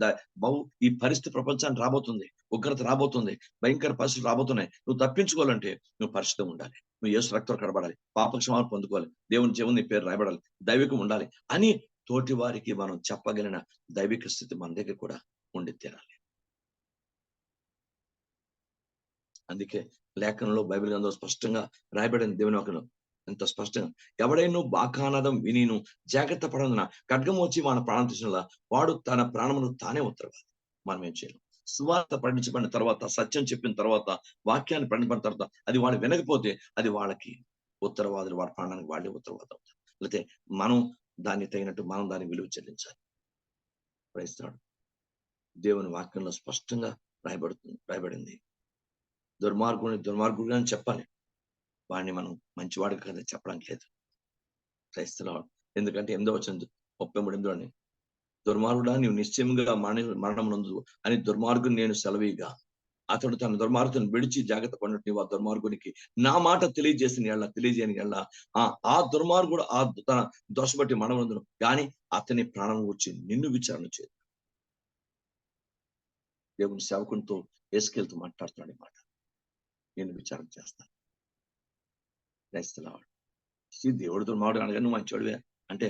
ఈ పరిస్థితి ప్రపంచానికి రాబోతుంది, ఉగ్రత రాబోతుంది, భయంకర పరిస్థితులు రాబోతున్నాయి, నువ్వు తప్పించుకోవాలంటే నువ్వు పరిశుద్ధం ఉండాలి, నువ్వు యేసు రక్తం కడబడాలి, పాప క్షమాపణ పొందుకోవాలి, దేవుని జీవన నీ పేరు రాయబడాలి, దైవికం ఉండాలి అని తోటి వారికి మనం చెప్పగలిగిన దైవిక స్థితి మన దగ్గర కూడా ఉండి తీరాలి. అందుకే లేఖనంలో బైబిల్ గ్రంథంలో స్పష్టంగా రాయబడిన దేవుని వాక్యం ఎంత స్పష్టంగా, ఎవడైనా బాకానాదం వినిను జాగ్రత్త పడన ఖడ్గం వచ్చి మన ప్రాణం తీసిన వాడు తన ప్రాణమును తానే ఉత్తరవాలి. మనం ఏం చేయాలి? సువార్త ప్రకటించబడిన తర్వాత, సత్యం చెప్పిన తర్వాత, వాక్యాన్ని ప్రకటించిన తర్వాత అది వాళ్ళు వినకపోతే అది వాళ్ళకి ఉత్తరవాదులు, వాడి ప్రాణానికి వాళ్ళే ఉత్తరవాదం అవుతారు. లేకపోతే మనం దాన్ని తగినట్టు మనం దాన్ని విలువ చెల్లించాలి. ప్రయత్నాడు దేవుని వాక్యంలో స్పష్టంగా రాయబడింది. దుర్మార్గుడు అని చెప్పాలి, వాడిని మనం మంచివాడు కదా చెప్పడానికి లేదు. క్రైస్తవులు, ఎందుకంటే 8:33 దుర్మార్గుడా నీవు నిశ్చయంగా మరణం నందు అని దుర్మార్గుని నేను సెలవీగా అతడు తన దుర్మార్గుని విడిచి జాగ్రత్త పడినట్టు నీవు ఆ దుర్మార్గునికి నా మాట తెలియజేయని ఆ దుర్మార్గుడు ఆ తన దోష బట్టి మరణం నందును కానీ అతని ప్రాణం వచ్చి నిన్ను విచారణ చేయదు. దేవుని సేవకునితో యేసుకేలుతో మాట్లాడుతున్నాడు ఈ మాట, నేను విచారణ చేస్తాను. దేవుడు దుర్మార్గుడు అనగా నువ్వు మంచోడివే అంటే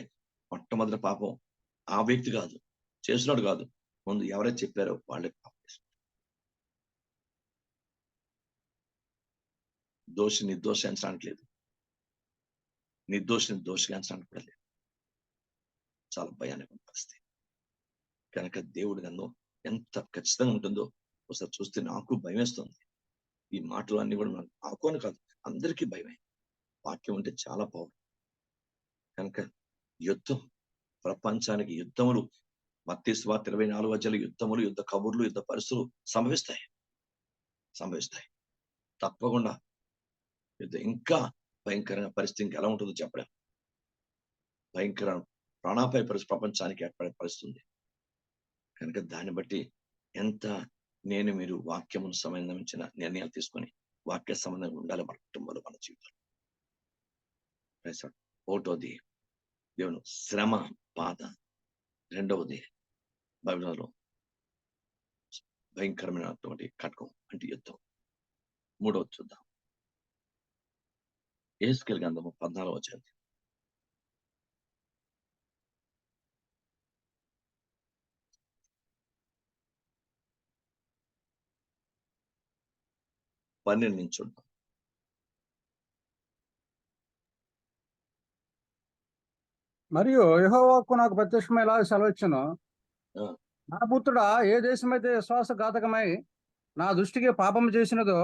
మొట్టమొదటి పాపం ఆ వ్యక్తి కాదు, చేసినాడు కాదు, ముందు ఎవరైతే చెప్పారో వాళ్ళే పాపం చేస్తున్నారు. దోషి నిర్దోషి అంచడానికి లేదు, నిర్దోషిని దోషిగా అంచడానికి కూడా లేదు. చాలా భయానక పరిస్థితి. కనుక దేవుడి గ్రంథం ఎంత ఖచ్చితంగా ఉంటుందో ఒకసారి చూస్తే నాకు భయం వేస్తుంది. ఈ మాటలు అన్ని కూడా నాకు అని కాదు, అందరికీ భయమే. వాక్యం అంటే చాలా పవర్. కనుక యుద్ధం, ప్రపంచానికి యుద్ధములు, మత్తయి సువార్త 24 యుద్ధములు, యుద్ధ కబుర్లు, యుద్ధ పరిస్థితులు సంభవిస్తాయి తప్పకుండా. యుద్ధం ఇంకా భయంకరమైన పరిస్థితి ఇంకా ఎలా ఉంటుందో చెప్పలేం. భయంకర ప్రాణాపాయ పరిస్థితి ప్రపంచానికి ఏర్పడే పరిస్థితి. కనుక దాన్ని బట్టి ఎంత మీరు వాక్యమును సంబంధించిన నిర్ణయాలు తీసుకొని వాక్య సంబంధంగా ఉండాలి మన కుటుంబంలో, మన జీవితంలో. ఒకటోది దేవుని శ్రమ, బాధ. రెండవది బైబిల్లో భయంకరమైనటువంటి ఖడ్గం అంటే యుద్ధం. మూడవది చూద్దాం, యెహెజ్కేలు గ్రంథము 14వ అధ్యాయం 12 నుంచి చూద్దాం. మరియు యెహోవా వాక్కు నాకు ప్రత్యక్షమై ఇలా సెలవిచ్చెను, నా పుత్రుడా, ఏ దేశమైతే విశ్వాసఘాతకమై నా దృష్టికి పాపం చేసినదో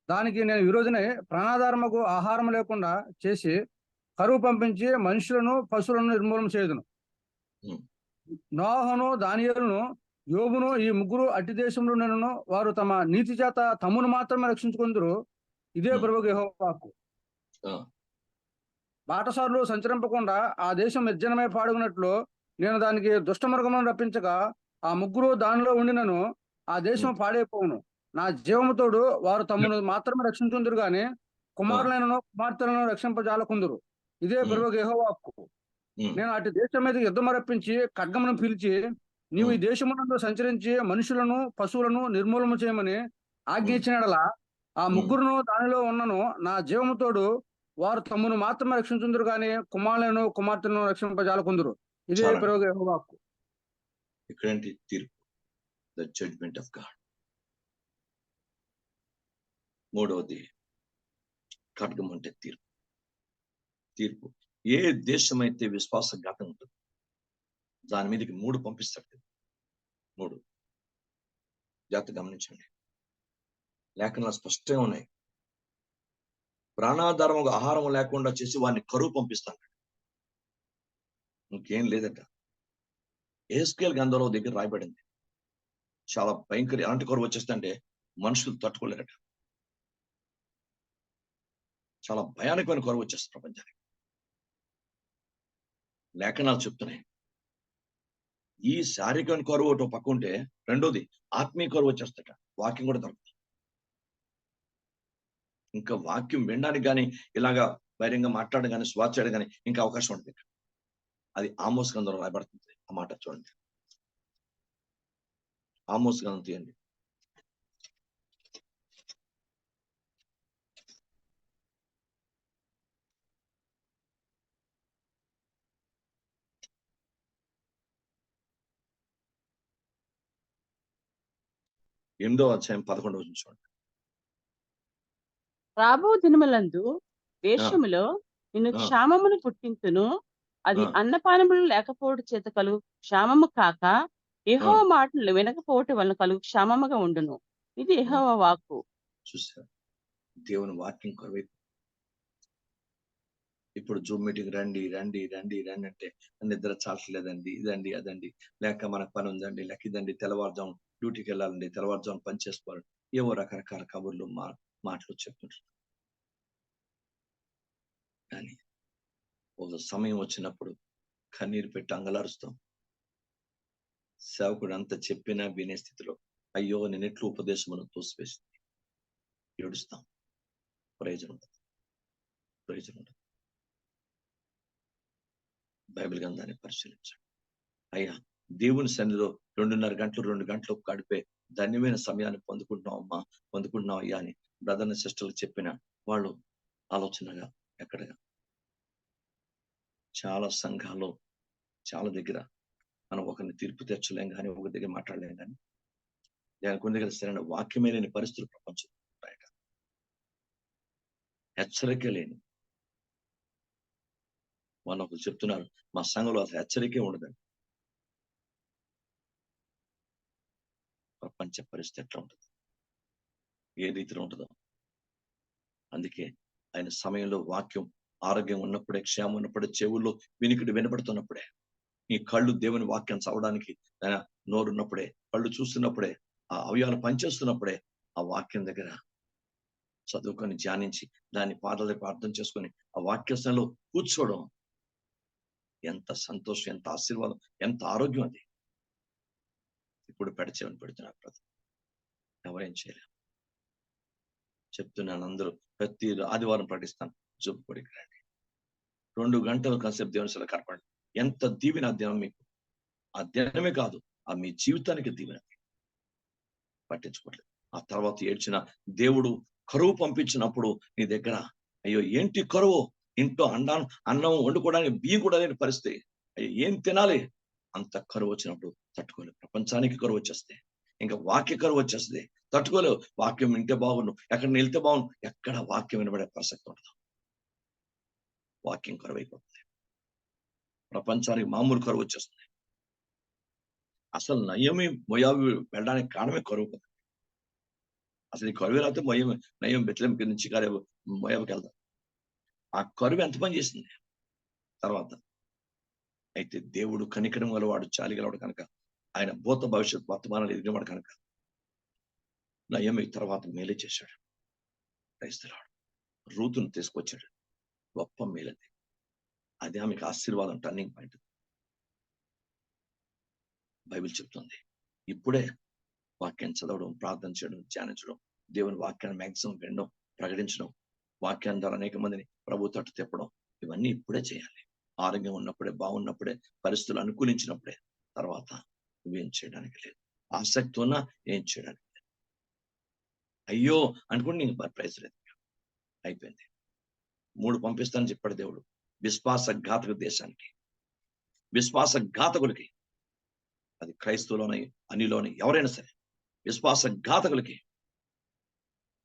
దానికి నేను విరోధినై ప్రాణాధారముకు ఆహారం లేకుండా చేసి కరువు పంపించి మనుషులను పశువులను నిర్మూలన చేయుదును. నోహను, దానియేలును, యోబును ఈ ముగ్గురు అట్టి దేశంలో నేను వారు తమ నీతి చేత తమను మాత్రమే రక్షించుకుందరు. ఇదే ప్రభువు యెహోవా వాక్కు. బాటసారులు సంచరింపకుండా ఆ దేశం నిర్జనమై పాడుకున్నట్లు నేను దానికి దుష్టమృగములను రప్పించగా ఆ ముగ్గురు దానిలో ఉండినను ఆ దేశం పాడైపోవును. నా జీవముతోడు వారు తమను మాత్రమే రక్షించుందురు గాని కుమారులైనను కుమార్తెలను రక్షింపజాలకుందురు. ఇదే ప్రభువు యెహోవా వాక్కు. నేను అటు దేశం మీద యుద్ధము రప్పించి ఖడ్గమును పిలిచి నీవు ఈ దేశమునందు సంచరించి మనుషులను పశువులను నిర్మూలన చేయమని ఆజ్ఞ ఇచ్చినడలా ఆ ముగ్గురును దానిలో ఉన్నను నా జీవముతోడు వారు తమను మాత్రమే రక్షించుందురు గాని కుమారులను కుమార్తెలను రక్షింపజాలకుందురు. ఇదే ప్రభువు యెహోవా వాక్కు. ఇక్కడేంటి తీర్పు, ద జడ్జ్మెంట్ ఆఫ్ గాడ్. మూడవది ఖడ్గం అంటే తీర్పు. తీర్పు ఏ దేశం అయితే విశ్వాసఘాతం ఉంటుంది దాని మీదకి 3 పంపిస్తాడు. 3 జాగ్రత్త గమనించండి. లేఖనాలు స్పష్టంగా ఉన్నాయి. ప్రాణాధారముగా ఆహారం లేకుండా చేసి వాడిని కరువు పంపిస్తాడు. ఇంకేం లేదట. యెహెజ్కేలు గ్రంథంలో దగ్గర రాయబడింది. చాలా భయంకర ఎలాంటి కరువు వచ్చేస్తుంటే మనుషులు తట్టుకోలేరట. చాలా భయానకమైన కరువు వచ్చేస్తుంది ప్రపంచానికి. లేఖనాలు చెప్తున్నాయి. ఈ శారీరకమైన కరువు ఒకటి పక్క ఉంటే రెండోది ఆత్మీయ కరువు వచ్చేస్తట. వాక్యం కూడా దొరుకుతుంది. ఇంకా వాక్యం వినడానికి కానీ ఇలాగా ధైర్యంగా మాట్లాడడం కానీ స్వార్థ చేయడం కానీ ఇంకా అవకాశం ఉంటుంది. అది ఆమోస్ గ్రంథంలో రాయబడుతుంది. ఆ మాట చూడండి. ఆమోస్ గ్రంథం తీయండి. ఎనిమిదవ అధ్యాయం 11వ వచనం చూడండి. రాబో దినములందు దేశములో నిన్ను క్షామమును పుట్టింతును. అది అన్నపానములు లేకపోవడం చేత కలుగు క్షామము కాక యెహోవా మాటలు వినకపోవటం వలన కలుగు క్షామముగా ఉండును. ఇది యెహోవా వాక్కు. చూసారు, దేవుని వాక్యం కరువై ఇప్పుడు జూమ్ మీటింగ్ రండి రండి రండి రండి అంటే నిద్ర చాలట్లేదండి, ఇదండి అదండి, లేక మనకు పని ఉందండి, లేక ఇదండి, తెల్లవారుజాము డ్యూటీకి వెళ్ళాలండి, తెల్లవారుజాము పని చేసుకోవాలి, ఏవో రకరకాల కబుర్లు మాటలు చెప్తుంటారు. కానీ ఒక సమయం వచ్చినప్పుడు కన్నీరు పెట్టి అంగలారుస్తాం. సేవకుడు అంత చెప్పినా వినే స్థితిలో అయ్యో నేను ఎట్లు ఉపదేశమును తోసివేసింది ఏడుస్తాం. ప్రయోజనం ఉండదు. బైబిల్ గ్రంథాన్ని పరిశీలించండి. అయ్యా దేవుని సన్నిధిలో 2 గంటలు గడిపే ధన్యమైన సమయాన్ని పొందుకుంటున్నాం అయ్యా అని బ్రదర్ని సిస్టర్లు చెప్పిన వాళ్ళు ఆలోచనగా ఎక్కడగా చాలా సంఘాల్లో చాలా దగ్గర మనం ఒకరిని తీర్పు తెచ్చలేం కానీ, ఒక దగ్గర మాట్లాడలేం కానీ, కొన్ని దగ్గర సరైన వాక్యమే లేని పరిస్థితులు ప్రపంచం బయట. హెచ్చరిక లేని వాళ్ళు ఒకరు చెప్తున్నారు, మా సంఘంలో అసలు హెచ్చరికే ఉండదండి. ప్రపంచ పరిస్థితి ఎట్లా ఉంటుంది, ఏ రీతిలో ఉంటుందో. అందుకే ఆయన సమయంలో వాక్యం ఆరోగ్యం ఉన్నప్పుడే, క్షేమం ఉన్నప్పుడే, చెవుల్లో వినికిడి వినపడుతున్నప్పుడే, ఈ కళ్ళు దేవుని వాక్యం చదవడానికి నోరున్నప్పుడే, కళ్ళు చూస్తున్నప్పుడే, ఆ అవయవాలు పనిచేస్తున్నప్పుడే ఆ వాక్యం దగ్గర చదువుకొని ధ్యానించి దాన్ని పాటలకు అర్థం చేసుకొని ఆ వాక్యస్థంలో కూర్చోవడం ఎంత సంతోషం, ఎంత ఆశీర్వాదం, ఎంత ఆరోగ్యం. అది ఇప్పుడు పెడుతున్నారు ప్రతి ఎవరేం చేయలేరు. చెప్తున్నాను, అందరూ ప్రతి ఆదివారం ప్రకటిస్తాను, జూపుకోడికి రండి, 2 గంటలు కాసేపు దేవుని సభలో కనపడండి. ఎంత దీవెన ఆ ధ్యానం మీకు. ఆ ధ్యానమే కాదు, ఆ మీ జీవితానికి దీవెన. పట్టించుకోవట్లేదు. ఆ తర్వాత ఏడ్చిన దేవుడు కరువు పంపించినప్పుడు నీ దగ్గర అయ్యో ఏంటి కరువు, ఇంట్లో అన్నం వండుకోవడానికి బియ్యం కూడా లేని పరిస్థితి, అయ్యో ఏం తినాలి, అంత కరువు వచ్చినప్పుడు తట్టుకోలేవు. ప్రపంచానికి కరువు వచ్చేస్తే ఇంకా వాక్య కరువు వచ్చేస్తుంది, తట్టుకోలేవు. వాక్యం వింటే బాగుండు, ఎక్కడ వెళ్తే బాగుండు, ఎక్కడ వాక్యం వినబడే ప్రసక్తి ఉండదు. వాక్యం కరువు అయిపోతుంది. ప్రపంచానికి మామూలు కరువు వచ్చేస్తుంది. అసలు నయమి మోయాబు వెళ్ళడానికి కారణమే కరువు. అసలు ఈ కరువు అయితే నయం బెత్లెహేం నుంచి మోయాబుకి వెళ్దాం. ఆ కరువు ఎంత పని చేసింది తర్వాత. అయితే దేవుడు కనికరం గలవాడు, చాలి గలవాడు కనుక, ఆయన భూత భవిష్యత్ వర్తమానాలు ఎదిగినవాడు కనుక నయమి తర్వాత మేలే చేశాడు. క్రైస్తవుడు రూతును తీసుకొచ్చాడు. గొప్ప మేలది. అది ఆమెకు ఆశీర్వాదం, టర్నింగ్ పాయింట్. బైబిల్ చెప్తుంది ఇప్పుడే వాక్యాన్ని చదవడం, ప్రార్థన చేయడం, ధ్యానించడం, దేవుని వాక్యాన్ని మ్యాక్సిమం వినడం, ప్రకటించడం, వాక్యాన్ని ద్వారా అనేక మందిని ప్రభు తట్టు తిప్పడం, ఇవన్నీ ఇప్పుడే చేయాలి. ఆరోగ్యం ఉన్నప్పుడే, బాగున్నప్పుడే, పరిస్థితులు అనుకూలించినప్పుడే. తర్వాత నువ్వేం చేయడానికి లేదు. ఆసక్తి ఉన్నా ఏం చేయడానికి లేదు. అయ్యో అనుకుంటే నీకు ప్రైజ్ లేదు, అయిపోయింది. 3 పంపిస్తానని చెప్పాడు దేవుడు. విశ్వాసఘాతక దేశానికి, విశ్వాసఘాతకులకి, అది క్రైస్తవులోని అనిలోని ఎవరైనా సరే, విశ్వాసఘాతకులకి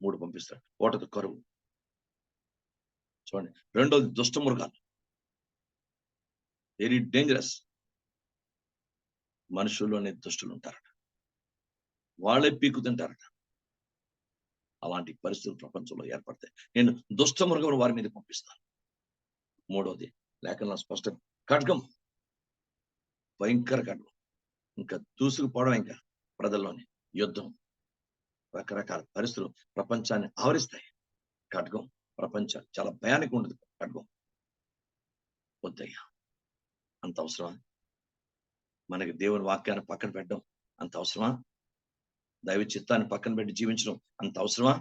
3 పంపిస్తాడు. ఒకటి కరువు, చూడండి. రెండోది దుష్ట మృగాలు, వెరీ డేంజరస్. మనుషుల్లోనే దుష్టులు ఉంటారట, వాళ్ళే పీకు తింటారట. అలాంటి పరిస్థితులు ప్రపంచంలో ఏర్పడతాయి. నేను దుష్ట మృగం వారి మీద పంపిస్తాను. మూడోది లేఖనంలో స్పష్టం, ఖడ్గం, భయంకర ఖడ్గం. ఇంకా దూసుకుపోవడం, ఇంకా ప్రజల్లోని యుద్ధం, రకరకాల పరిస్థితులు ప్రపంచాన్ని ఆవరిస్తాయి. ఖడ్గం ప్రపంచం చాలా భయానికి ఉంటుంది. ఖడ్గం వద్దయ్యా, అంత అవసరమా? మనకి దేవుని వాక్యాన్ని పక్కన పెట్టడం అంత అవసరమా? దైవ చిత్తాన్ని పక్కన పెట్టి జీవించడం అంత అవసరమా?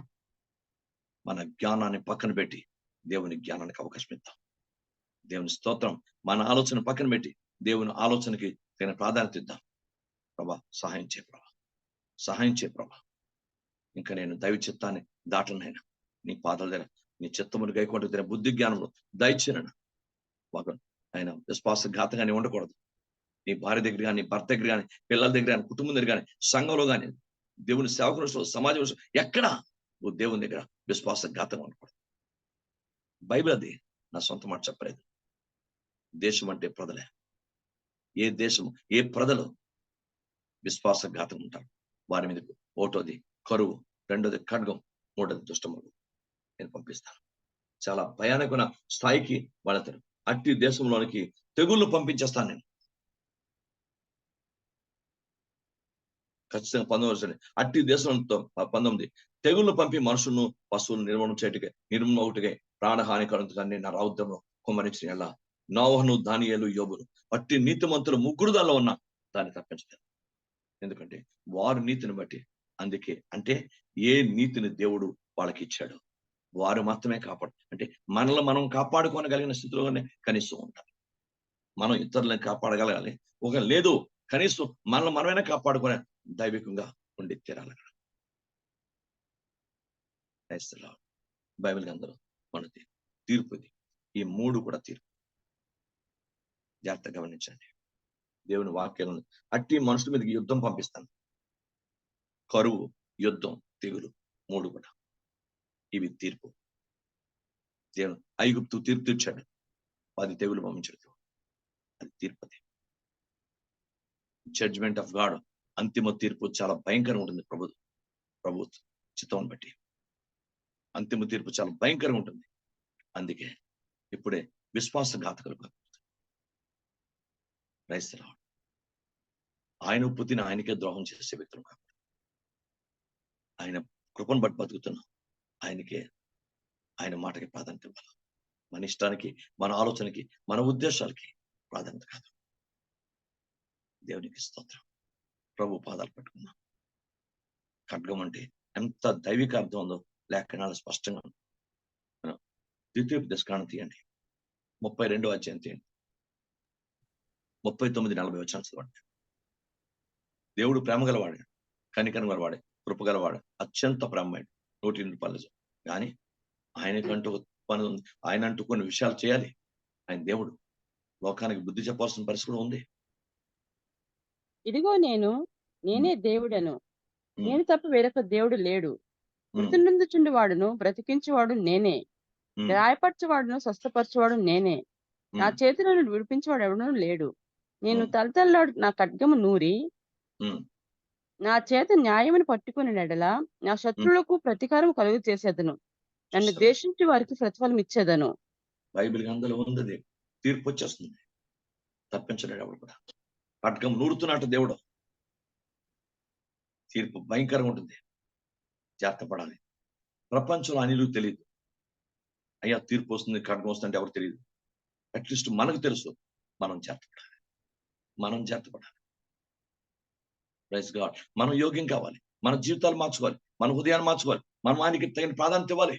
మన జ్ఞానాన్ని పక్కన పెట్టి దేవుని జ్ఞానానికి అవకాశం ఇద్దాం. దేవుని స్తోత్రం. మన ఆలోచన పక్కన పెట్టి దేవుని ఆలోచనకి తగిన ప్రాధాన్యత ఇద్దాం. ప్రభా సహాయం చేయ, ప్రభా సహాయం చేయ, ప్రభా. ఇంకా నేను దైవ చిత్తాన్ని దాటనైనా నీ పాదాల దగ్గర, నీ చిత్తమును గైకొంటూ తిన బుద్ధి జ్ఞానంలో దయచేయను. ఆయన విశ్వాసఘాతంగానే ఉండకూడదు. నీ భార్య దగ్గర కానీ, నీ భర్త దగ్గర కానీ, పిల్లల దగ్గర కానీ, కుటుంబం దగ్గర కానీ, సంఘంలో కానీ, దేవుని సేవకుల సమాజం ఎక్కడ నువ్వు దేవుని దగ్గర విశ్వాసఘాతంగా ఉండకూడదు. బైబిల్ అది నా సొంత మాట చెప్పలేదు. దేశం అంటే ప్రజలే. ఏ దేశం, ఏ ప్రజలు విశ్వాసఘాతం ఉంటారు, వారి మీద ఒకటోది కరువు, రెండోది ఖడ్గం, మూడోది దుష్టములు నేను పంపిస్తాను. చాలా భయానకమైన స్థాయికి వాళ్ళతారు. అట్టి దేశంలోనికి తెగుళ్ళు పంపించేస్తాను నేను. ఖచ్చితంగా 19 అట్టి దేశంతో 19 తెగుళ్ళు పంపి మనుషులను, పశువులను నిర్మూలన ఒకటిగా ప్రాణహాని కలుగుతుందని నా రౌద్రంలో కుమ్మరించిన ఎలా నోవహును, దానియేలు, యోబును అట్టి నీతిమంతులు ముగ్గురు దానిలో ఉన్న దాన్ని తప్పించలేదు. ఎందుకంటే వారు నీతిని బట్టి, అందుకే అంటే ఏ నీతిని దేవుడు వాళ్ళకి ఇచ్చాడు వారు మాత్రమే అంటే మనల్ని మనం కాపాడుకోగలిగిన స్థితిలోనే కనీసం ఉంటారు. మనం ఇతరులను కాపాడగలగాలి. ఒక లేదు, కనీసం మనల్ని మనమైనా కాపాడుకునే దైవికంగా ఉండి తీరాలి. బైబిల్ అందరూ మనది తీర్పు ఇది. ఈ 3 కూడా తీర్పు. జాగ్రత్తగా గమనించండి. దేవుని వాక్యాలను అట్టి మనుషుల మీదకి యుద్ధం పంపిస్తాను. కరువు, యుద్ధం, తెగులు 3 కూడా ఇవి తీర్పు. దేవుడు ఐగుప్తు తీర్పు తీర్చాడు, 10 తెగులు పంపించాడు. అది తీర్పది. జడ్జ్మెంట్ ఆఫ్ గాడ్, అంతిమ తీర్పు చాలా భయంకరంగా ఉంటుంది. ప్రభు చిత్తం బట్టి అంతిమ తీర్పు చాలా భయంకరంగా ఉంటుంది. అందుకే ఇప్పుడే విశ్వాసఘాతకులు క్రైస్తవులు, ఆయన ఉప్పు తిని ఆయనకే ద్రోహం చేసే వ్యక్తులు కాబట్టి ఆయన కృపను బట్టి బతుకుతున్నాం. ఆయనకే, ఆయన మాటకి ప్రాధాన్యత ఇవ్వాలి. మన ఇష్టానికి, మన ఆలోచనకి, మన ఉద్దేశాలకి ప్రాధాన్యత కాదు. దేవునికి స్తోత్రం. ప్రభు పాదాలు పట్టుకున్నాం. ఖడ్గం అంటే ఎంత దైవిక అర్థం ఉందో లేఖనాలు స్పష్టంగా ఉంది. ద్వితీయోపదేశకాండం తీయండి, 32వ అధ్యాయం తీయండి, 39-40 వచనాలు చదవండి. దేవుడు ప్రేమ గలవాడు, కనికరం గలవాడే, కృప గలవాడు, అత్యంత ప్రేమడు, 100 రూపాయలు. కానీ ఆయనకంటూ పని ఉంది. ఆయన అంటూ కొన్ని విషయాలు చేయాలి. ఆయన దేవుడు, లోకానికి బుద్ధి చెప్పాల్సిన పరిస్థితి ఉంది. ఇదిగో నేనే దేవుడను, నేను తప్ప వేరొక దేవుడు లేడు. మృతునందుచుండి వాడును, బ్రతికించువాడు నేనే, గాయపరచువాడును, స్వస్థపరచువాడు నేనే. నా చేతిలో నుండి విడిపించేవాడు ఎవడూ లేడు. నేను తలతల్లాడు నా ఖడ్గము నూరి నా చేత న్యాయమును పట్టుకుని నెడల నా శత్రువులకు ప్రతీకారం కలుగు చేసేదను, నన్ను ద్వేషించి వారికి ప్రతిఫలం ఇచ్చేదను. బైబిల్ గ్రంథంలో ఉంది. తీర్పు వచ్చేస్తుంది, తప్పించలేడు ఎవరు కూడా. ఖడ్గం నూరుతున్నట్టు దేవుడు. తీర్పు భయంకరంగా ఉంటుంది. జాగ్రత్త పడాలి. ప్రపంచంలో అనిలు తెలియదు. అయ్యా తీర్పు వస్తుంది, ఖడ్గం వస్తుందంటే ఎవరు తెలియదు. అట్లీస్ట్ మనకు తెలుసు. మనం జాగ్రత్త పడాలి. Praise God. మనం యోగ్యం కావాలి. మన జీవితాలు మార్చుకోవాలి, మన హృదయాన్ని మార్చుకోవాలి, మనం ఆయనకి తగిన ప్రాధాన్యత ఇవ్వాలి.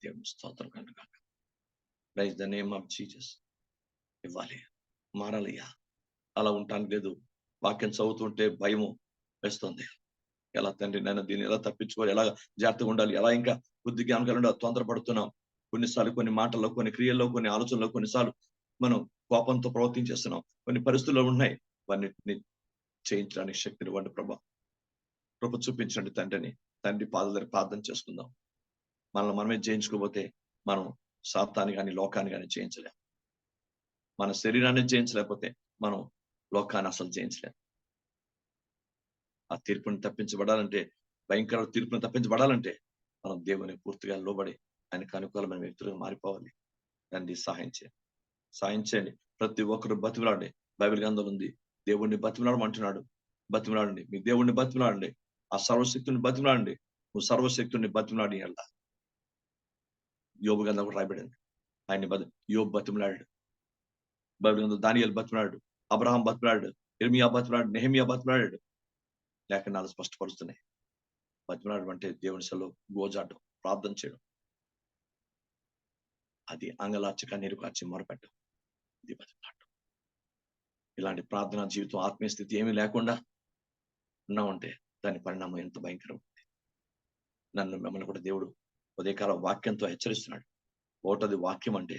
దేవుని స్తోత్రం కనుక praise the name of Jesus. ఇవ్వాలి, మారాలయ్యా. అలా ఉండటానికి లేదు. వాక్యం చదువుతుంటే భయము వేస్తుంది. ఎలా తండ్రి నేను దీన్ని ఎలా తప్పించుకోవాలి, ఎలా జాగ్రత్తగా ఉండాలి, ఎలా ఇంకా బుద్ధి జ్ఞానం కలిగి ఉండాలి. తొందరపడుతున్నాం కొన్నిసార్లు, కొన్ని మాటల్లో, కొన్ని క్రియల్లో, కొన్ని ఆలోచనలో, కొన్నిసార్లు మనం కోపంతో ప్రవర్తించేస్తున్నాం. కొన్ని పరిస్థితుల్లో ఉన్నాయి. వాటిని చేయించడానికి శక్తిని ఇవ్వండి ప్రభా. కృప చూపించండి తండ్రిని. తండ్రి పాదాల దగ్గర ప్రార్థన చేసుకుందాం. మనల్ని మనమే జయించుకోకపోతే మనం సాతాన్ని కానీ లోకాన్ని కానీ జయించలేం. మన శరీరాన్ని జయించలేకపోతే మనం లోకాన్ని అసలు జయించలేం. ఆ తీర్పుని తప్పించబడాలంటే, భయంకర తీర్పుని తప్పించబడాలంటే మనం దేవుని పూర్తిగా లోబడి ఆయనకు అనుకూలమైన వ్యక్తులుగా మారిపోవాలి. తండ్రి సహాయం చేయండి. ప్రతి ఒక్కరు బతిమలాడండి. బైబిల్ గ్రంథం ఉంది, దేవుణ్ణి బతిమలాడమంటున్నాడు. బతిమలాడండి, మీ దేవుణ్ణి బతిమలాడండి, ఆ సర్వశక్తుని బతిమలాడండి. నువ్వు సర్వశక్తుని బతిమలాడి అలా యోబు గ్రంథం కూడా రాయబడింది. ఆయన్ని యోబు బతిమలాడాడు. బైబిల్ గ్రంథం దానియేలు బతిమలాడాడు, అబ్రహాం బతిమలాడాడు, ఇర్మియా బతిమలాడాడు, నెహెమియా బతిమలాడాడు. లేఖనాలు స్పష్టపరుస్తున్నాయి. బతిమలాడడం అంటే దేవుని సలో గోజాడడం, ప్రార్థన చేయడం, అది అంగలార్చి కన్నీరు కార్చి మొరపెట్టడం, ఇది బతిమలాడడం. ఇలాంటి ప్రార్థనా జీవితం, ఆత్మీయ స్థితి ఏమీ లేకుండా ఉన్నామంటే దాని పరిణామం ఎంత భయంకరం. నన్ను మిమ్మల్ని కూడా దేవుడు ఉదయకాల వాక్యంతో హెచ్చరిస్తున్నాడు. ఒకటది వాక్యం అంటే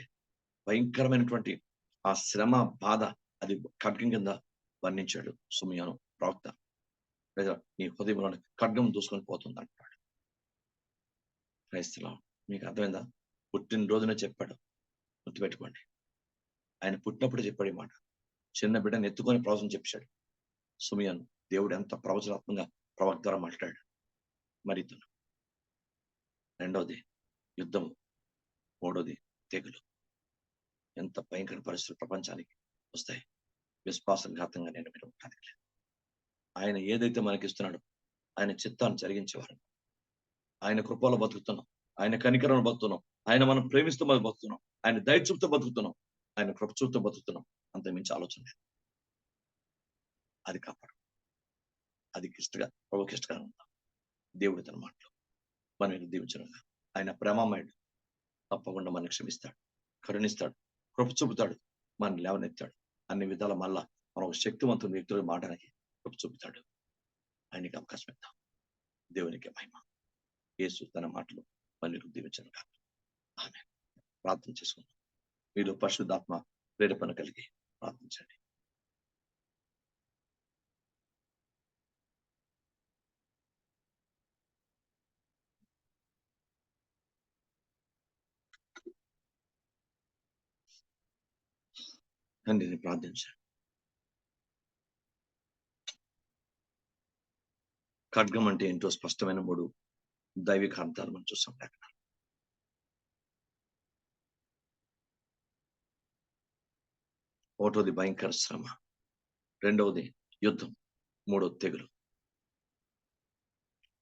భయంకరమైనటువంటి ఆ శ్రమ, బాధ, అది ఖడ్గం కింద వర్ణించాడు సుమయాను ప్రవక్త. లేదా నీ హృదయంలోని ఖడ్గం దూసుకొని పోతుంది అంటాడు. క్రైస్తవం మీకు అర్థమైందా? పుట్టినరోజునే చెప్పాడు, గుర్తుపెట్టుకోండి. ఆయన పుట్టినప్పుడు చెప్పాడు ఈ మాట. చిన్న బిడ్డను ఎత్తుకొని ప్రవచనం చెప్పాడు సుమయాను. దేవుడు ఎంత ప్రవచనాత్మకంగా ప్రవక్త ద్వారా మాట్లాడాడు. మరి రెండవది యుద్ధము, మూడవది తెగులు. ఎంత భయంకర పరిస్థితులు ప్రపంచానికి వస్తాయి. విశ్వాసఘాతంగా నేను మీరు ఉంటానికి లేదు. ఆయన ఏదైతే మనకి ఇస్తున్నాడో ఆయన చిత్తాన్ని జరిగించేవారు. ఆయన కృపలో బతుకుతున్నాం, ఆయన కనికరంలో బతుకుతున్నాం, ఆయన మనం ప్రేమిస్తూ మనం బతుకుతున్నాం, ఆయన దయచూపుతో బతుకుతున్నాం, ఆయన కృప చూపుతో బతుకుతున్నాం. అంత మించి ఆలోచన లేదు. అది కాపాడు, అది ప్రభుకి ఇష్టంగా ఉంటాం. దేవుడి తన మాటలు మనకి దీవించనుగా. ఆయన ప్రేమమయుడు, తప్పకుండా మనకు క్షమిస్తాడు, కరుణిస్తాడు, కృప చూపుతాడు, మనల్ని లేవనెత్తాడు. అన్ని విధాల మళ్ళా మనం శక్తివంతుని వ్యక్తులు మాటనికి కృప చూపుతాడు. ఆయనకి అవకాశం ఇద్దాం. దేవునికి మహిమ. యేసు తన మాటలు మనకు దీవించనుగా. ఆమె ప్రార్థన చేసుకుందాం. మీరు పరిశుద్ధాత్మ ప్రేరేపణ కలిగి ప్రార్థించండి. తండ్రిని ప్రార్థించండి. ఖడ్గం అంటే ఏంటో స్పష్టమైన 3 దైవిక అర్థాలు మనం చూస్తాం లేఖనాలు. ఒకటోది భయంకర శ్రమ, రెండవది యుద్ధం, మూడవది తెగులు.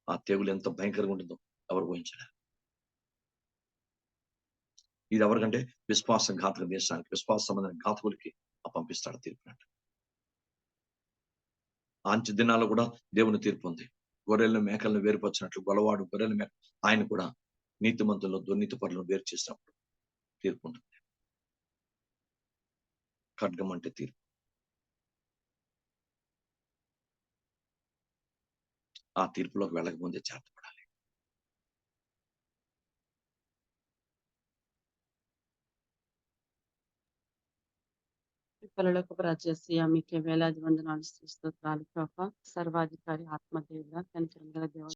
ఆ తెగులు ఎంత భయంకరంగా ఉంటుందో ఎవరు ఊహించలేరు. ఇది ఎవరికంటే విశ్వాసం ఘాతక దేశానికి, విశ్వాస సంబంధమైన ఘాతకులకి పంపిస్తాడు తీర్పునట్టు. ఆంచి దినాల్లో కూడా దేవుని తీర్పు ఉంది. గొర్రెలను మేకలను వేరుపరిచినట్లు గొలవాడు గొర్రెల మేక ఆయన కూడా నీతిమంతుల్లో దుర్నీతి పరులను వేరు చేసినప్పుడు తీర్పు ఉంటుంది. ఖడ్గం అంటే తీర్పు. ఆ తీర్పులోకి వెళ్ళకముందే చేతపడాలి. పరలోకపు రాజ్యస్య మీకే వేలాది వందనాలు స్తోత్రాలు ప్రభా. సర్వాధికారి ఆత్మదేవుడా, కనికరం గల దేవ